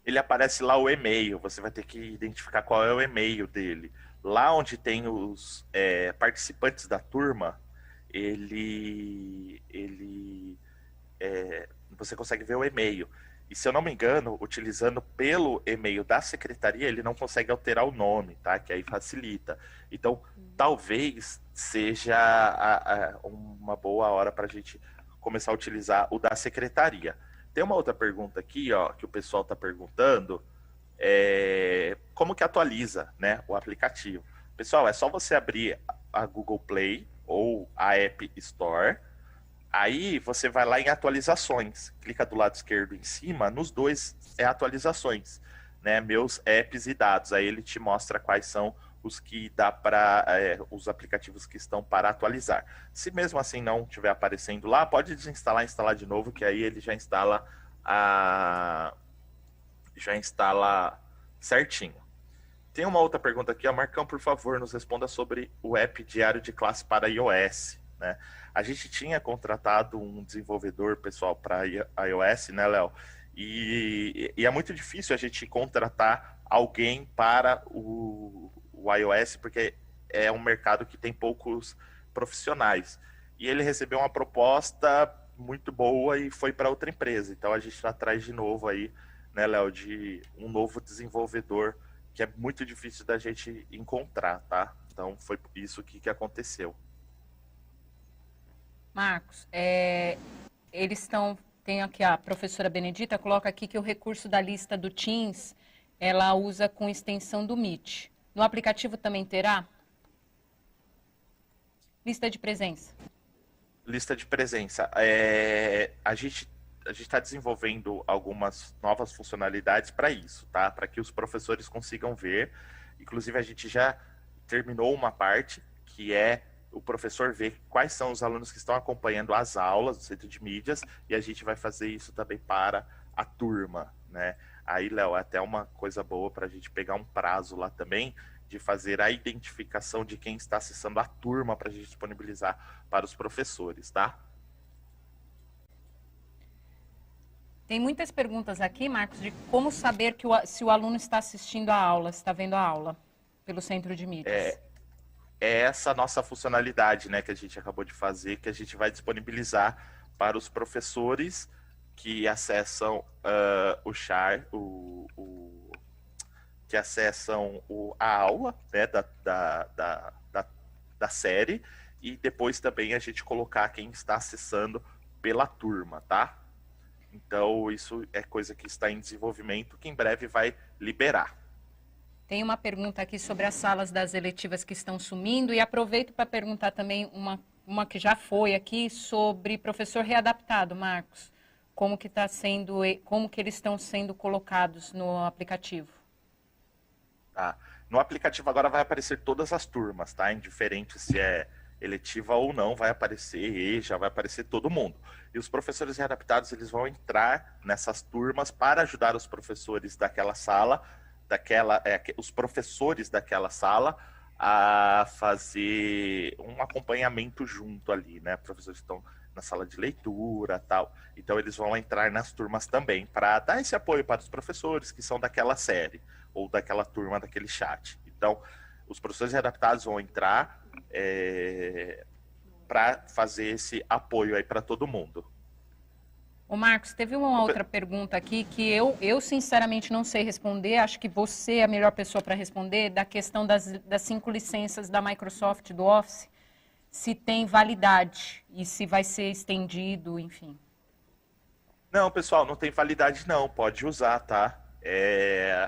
Ele aparece lá o e-mail. Você vai ter que identificar qual é o e-mail dele. Lá onde tem os participantes da turma, você consegue ver o e-mail. E se eu não me engano, utilizando pelo e-mail da secretaria, ele não consegue alterar o nome, tá? Que aí facilita. Então, talvez seja uma boa hora para a gente começar a utilizar o da secretaria. Tem uma outra pergunta aqui, ó, que o pessoal está perguntando. Como que atualiza, né, o aplicativo? Pessoal, é só você abrir a Google Play ou a App Store. Aí você vai lá em atualizações, clica do lado esquerdo em cima, nos dois atualizações. né, meus apps e dados. Aí ele te mostra quais são os que dá para os aplicativos que estão para atualizar. Se mesmo assim não estiver aparecendo lá, pode desinstalar e instalar de novo, que aí ele já instala certinho. Tem uma outra pergunta aqui, Marcão, por favor, nos responda sobre o app diário de classe para iOS, né? A gente tinha contratado um desenvolvedor, pessoal, para iOS, né, Léo? E é muito difícil a gente contratar alguém para o iOS, porque é um mercado que tem poucos profissionais. E ele recebeu uma proposta muito boa e foi para outra empresa. Então a gente está atrás de novo aí, né, Léo, de um novo desenvolvedor que é muito difícil da gente encontrar, tá? Então foi isso que aconteceu. Marcos, tem aqui a professora Benedita, coloca aqui que o recurso da lista do Teams, ela usa com extensão do Meet. No aplicativo também terá? Lista de presença. Lista de presença. A gente está desenvolvendo algumas novas funcionalidades para isso, tá? Para que os professores consigam ver. Inclusive, a gente já terminou uma parte que é o professor ver quais são os alunos que estão acompanhando as aulas do Centro de Mídias, e a gente vai fazer isso também para a turma, né? Aí, Léo, é até uma coisa boa para a gente pegar um prazo lá também, de fazer a identificação de quem está acessando a turma para a gente disponibilizar para os professores, tá? Tem muitas perguntas aqui, Marcos, de como saber se o aluno está assistindo a aula, está vendo a aula pelo Centro de Mídias. É essa nossa funcionalidade, né, que a gente acabou de fazer, que a gente vai disponibilizar para os professores que acessam que acessam a aula, né, da série, e depois também a gente colocar quem está acessando pela turma, tá? Então isso é coisa que está em desenvolvimento, que em breve vai liberar. Tem uma pergunta aqui sobre as salas das eletivas que estão sumindo, e aproveito para perguntar também uma que já foi aqui sobre professor readaptado, Marcos. Como que eles estão sendo colocados no aplicativo? Tá. No aplicativo agora vai aparecer todas as turmas, tá? Indiferente se é eletiva ou não, vai aparecer já vai aparecer todo mundo. E os professores readaptados, eles vão entrar nessas turmas para ajudar os professores daquela sala, os professores daquela sala a fazer um acompanhamento junto ali, né? Professores estão na sala de leitura, tal. Então eles vão entrar nas turmas também para dar esse apoio para os professores que são daquela série ou daquela turma, daquele chat. Então, os professores readaptados vão entrar para fazer esse apoio aí para todo mundo. Ô Marcos, teve uma outra pergunta aqui que eu sinceramente não sei responder, acho que você é a melhor pessoa para responder, da questão das 5 licenças da Microsoft, do Office, se tem validade e se vai ser estendido, enfim. Não, pessoal, não tem validade não, pode usar, tá?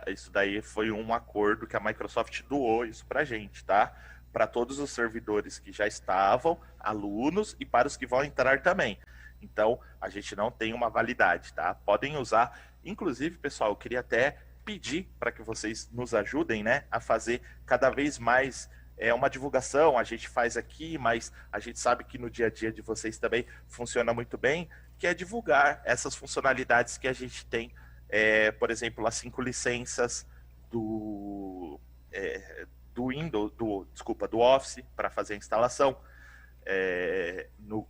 Isso daí foi um acordo que a Microsoft doou isso pra gente, tá? Para todos os servidores que já estavam, alunos, e para os que vão entrar também. Então, a gente não tem uma validade, tá? Podem usar. Inclusive, pessoal, eu queria até pedir para que vocês nos ajudem, né, a fazer cada vez mais uma divulgação. A gente faz aqui, mas a gente sabe que no dia a dia de vocês também funciona muito bem, que é divulgar essas funcionalidades que a gente tem. Por exemplo, as 5 licenças do Windows, do Office para fazer a instalação.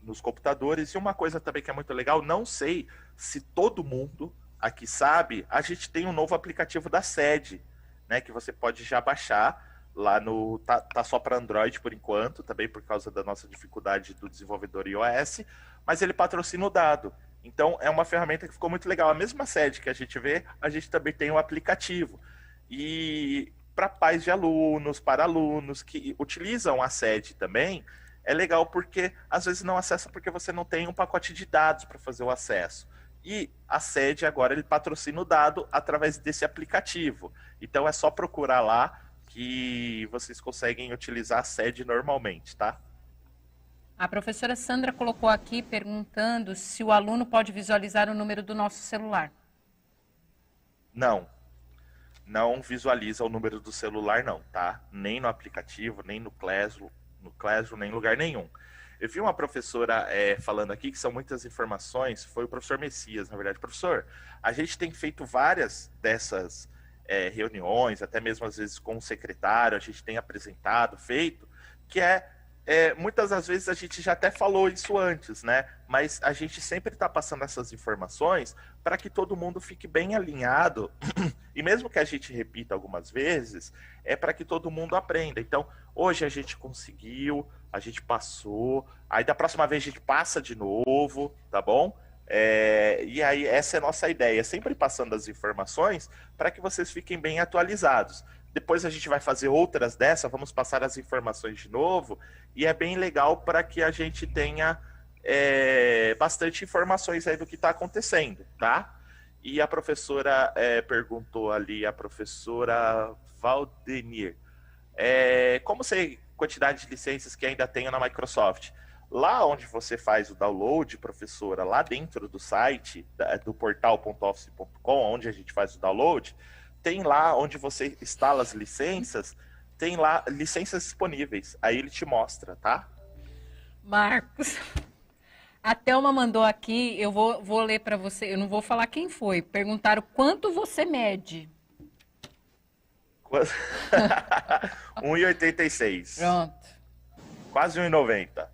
Nos computadores. E uma coisa também que é muito legal, não sei se todo mundo aqui sabe, a gente tem um novo aplicativo da Sede, né, que você pode já baixar lá no... Tá só para Android por enquanto, também por causa da nossa dificuldade do desenvolvedor iOS, mas ele patrocina o dado. Então é uma ferramenta que ficou muito legal. A mesma Sede que a gente vê, a gente também tem um aplicativo. E para pais de alunos, para alunos que utilizam a Sede também, é legal porque às vezes não acessa porque você não tem um pacote de dados para fazer o acesso. E a Sede agora ele patrocina o dado através desse aplicativo. Então é só procurar lá que vocês conseguem utilizar a Sede normalmente, tá? A professora Sandra colocou aqui perguntando se o aluno pode visualizar o número do nosso celular. Não. não visualiza o número do celular não, tá? Nem no aplicativo, nem no Classroom, nem em lugar nenhum. Eu vi uma professora falando aqui que são muitas informações, foi o professor Messias, na verdade. Professor, a gente tem feito várias dessas reuniões, até mesmo às vezes com o secretário, a gente tem apresentado, feito, que muitas das vezes a gente já até falou isso antes, né? Mas a gente sempre está passando essas informações para que todo mundo fique bem alinhado. E mesmo que a gente repita algumas vezes, é para que todo mundo aprenda. Então, hoje a gente conseguiu, a gente passou, aí da próxima vez a gente passa de novo, tá bom? E aí essa é a nossa ideia, sempre passando as informações para que vocês fiquem bem atualizados. Depois a gente vai fazer outras dessas, vamos passar as informações de novo, e é bem legal para que a gente tenha bastante informações aí do que está acontecendo, tá? E a professora perguntou ali, a professora Valdenir, como sei quantidade de licenças que ainda tenho na Microsoft? Lá onde você faz o download, professora, lá dentro do site, do portal.office.com, onde a gente faz o download, tem lá onde você instala as licenças, tem lá licenças disponíveis. Aí ele te mostra, tá? Marcos, a Thelma mandou aqui, eu vou ler para você, eu não vou falar quem foi. Perguntaram quanto você mede. 1,86. Pronto. Quase 1,90.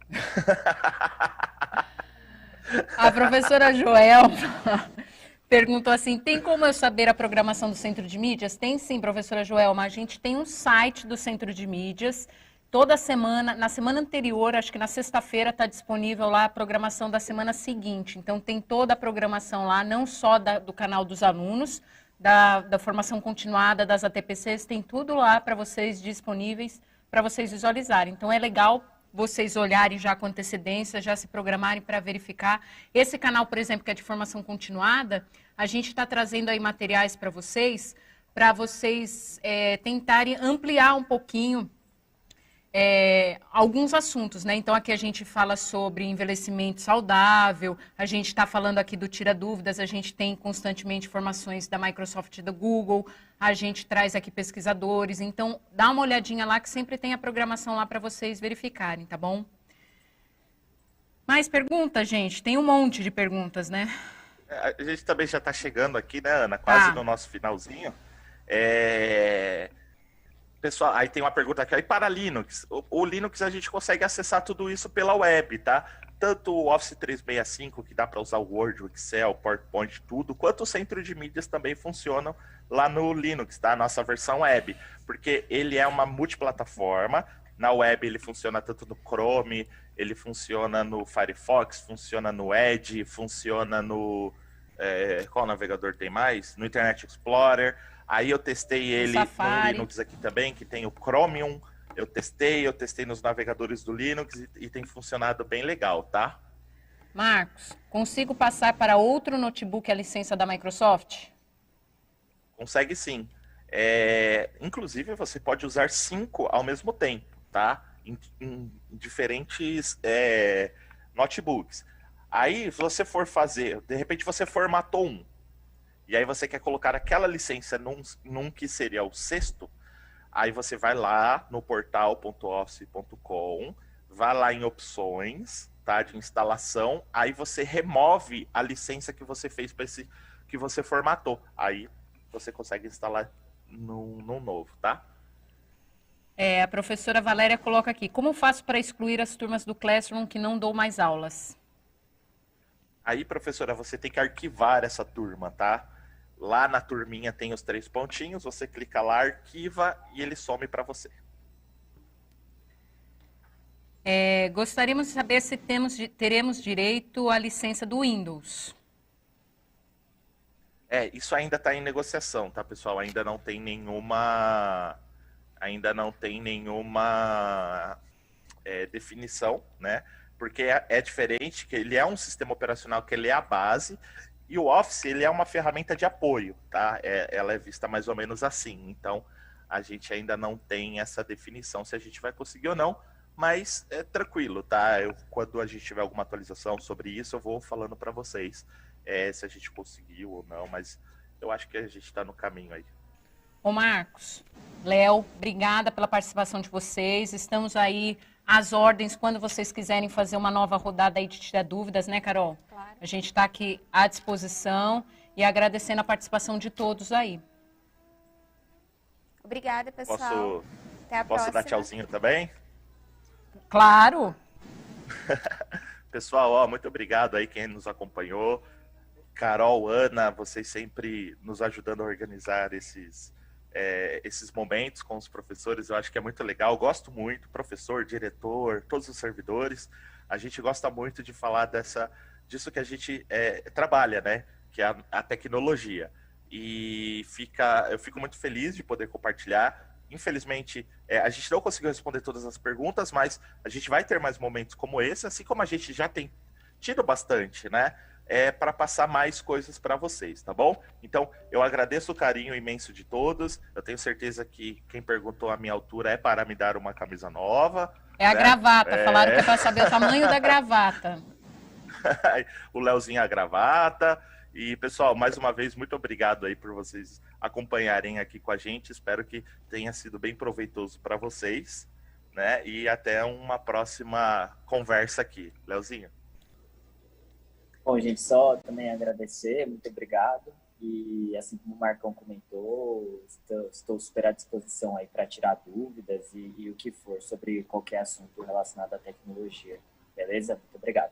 A professora Joelma perguntou assim, tem como eu saber a programação do Centro de Mídias? Tem sim, professora Joelma. A gente tem um site do Centro de Mídias. Toda semana, na semana anterior, acho que na sexta-feira, está disponível lá a programação da semana seguinte. Então, tem toda a programação lá, não só do canal dos alunos, da formação continuada, das ATPCs, tem tudo lá para vocês disponíveis, para vocês visualizarem. Então, é legal vocês olharem já com antecedência, já se programarem para verificar. Esse canal, por exemplo, que é de formação continuada, a gente está trazendo aí materiais para vocês tentarem ampliar um pouquinho alguns assuntos, né? Então, aqui a gente fala sobre envelhecimento saudável, a gente está falando aqui do Tira Dúvidas, a gente tem constantemente informações da Microsoft e da Google, a gente traz aqui pesquisadores, então dá uma olhadinha lá que sempre tem a programação lá para vocês verificarem, tá bom? Mais perguntas, gente? Tem um monte de perguntas, né? A gente também já está chegando aqui, né, Ana? Quase no nosso finalzinho. Pessoal, aí tem uma pergunta aqui, aí para Linux. O Linux a gente consegue acessar tudo isso pela web, tá? Tanto o Office 365, que dá para usar o Word, o Excel, o PowerPoint, tudo, quanto o Centro de Mídias também funcionam lá no Linux, tá? Nossa versão web, porque ele é uma multiplataforma. Na web ele funciona tanto no Chrome, ele funciona no Firefox, funciona no Edge, funciona no... qual navegador tem mais? No Internet Explorer. Aí eu testei ele no Linux aqui também, que tem o Chromium. Eu testei nos navegadores do Linux e tem funcionado bem legal, tá? Marcos, consigo passar para outro notebook a licença da Microsoft? Consegue sim. Inclusive, você pode usar 5 ao mesmo tempo, tá? Em diferentes notebooks. Aí, se você for fazer, de repente você formatou um, e aí você quer colocar aquela licença num que seria o 6º, aí você vai lá no portal.office.com, vai lá em opções, tá, de instalação, aí você remove a licença que você fez para esse que você formatou. Aí você consegue instalar num novo, tá? A professora Valéria coloca aqui, como faço para excluir as turmas do Classroom que não dou mais aulas? Aí, professora, você tem que arquivar essa turma, tá? Lá na turminha tem os 3 pontinhos, você clica lá, arquiva e ele some para você. Gostaríamos de saber se teremos direito à licença do Windows. Isso ainda está em negociação, tá, pessoal? Ainda não tem nenhuma definição, né? Porque é diferente, que ele é um sistema operacional que ele é a base, e o Office, ele é uma ferramenta de apoio, tá? Ela é vista mais ou menos assim. Então, a gente ainda não tem essa definição se a gente vai conseguir ou não, mas é tranquilo, tá? Quando a gente tiver alguma atualização sobre isso, eu vou falando para vocês se a gente conseguiu ou não, mas eu acho que a gente está no caminho aí. Ô Marcos, Léo, obrigada pela participação de vocês. Estamos aí às ordens quando vocês quiserem fazer uma nova rodada aí de tirar dúvidas, né, Carol? Claro. A gente está aqui à disposição e agradecendo a participação de todos aí. Obrigada, pessoal. Até a Posso próxima. dar tchauzinho também? Claro! Pessoal, ó, muito obrigado aí quem nos acompanhou. Carol, Ana, vocês sempre nos ajudando a organizar esses momentos com os professores. Eu acho que é muito legal. Eu gosto muito, professor, diretor, todos os servidores. A gente gosta muito de falar disso que a gente trabalha, né? Que é a tecnologia. E eu fico muito feliz de poder compartilhar. Infelizmente, a gente não conseguiu responder todas as perguntas, mas a gente vai ter mais momentos como esse, assim como a gente já tem tido bastante, né? Para passar mais coisas para vocês, tá bom? Então, eu agradeço o carinho imenso de todos. Eu tenho certeza que quem perguntou a minha altura é para me dar uma camisa nova. É a né? gravata, falaram que é para saber o tamanho da gravata. O Léozinho a gravata. E, pessoal, mais uma vez, muito obrigado aí por vocês acompanharem aqui com a gente. Espero que tenha sido bem proveitoso para vocês, né? E até uma próxima conversa aqui. Léozinho. Bom, gente, só também agradecer, muito obrigado. E assim como o Marcão comentou, estou super à disposição aí para tirar dúvidas e o que for sobre qualquer assunto relacionado à tecnologia. Beleza? Muito obrigado.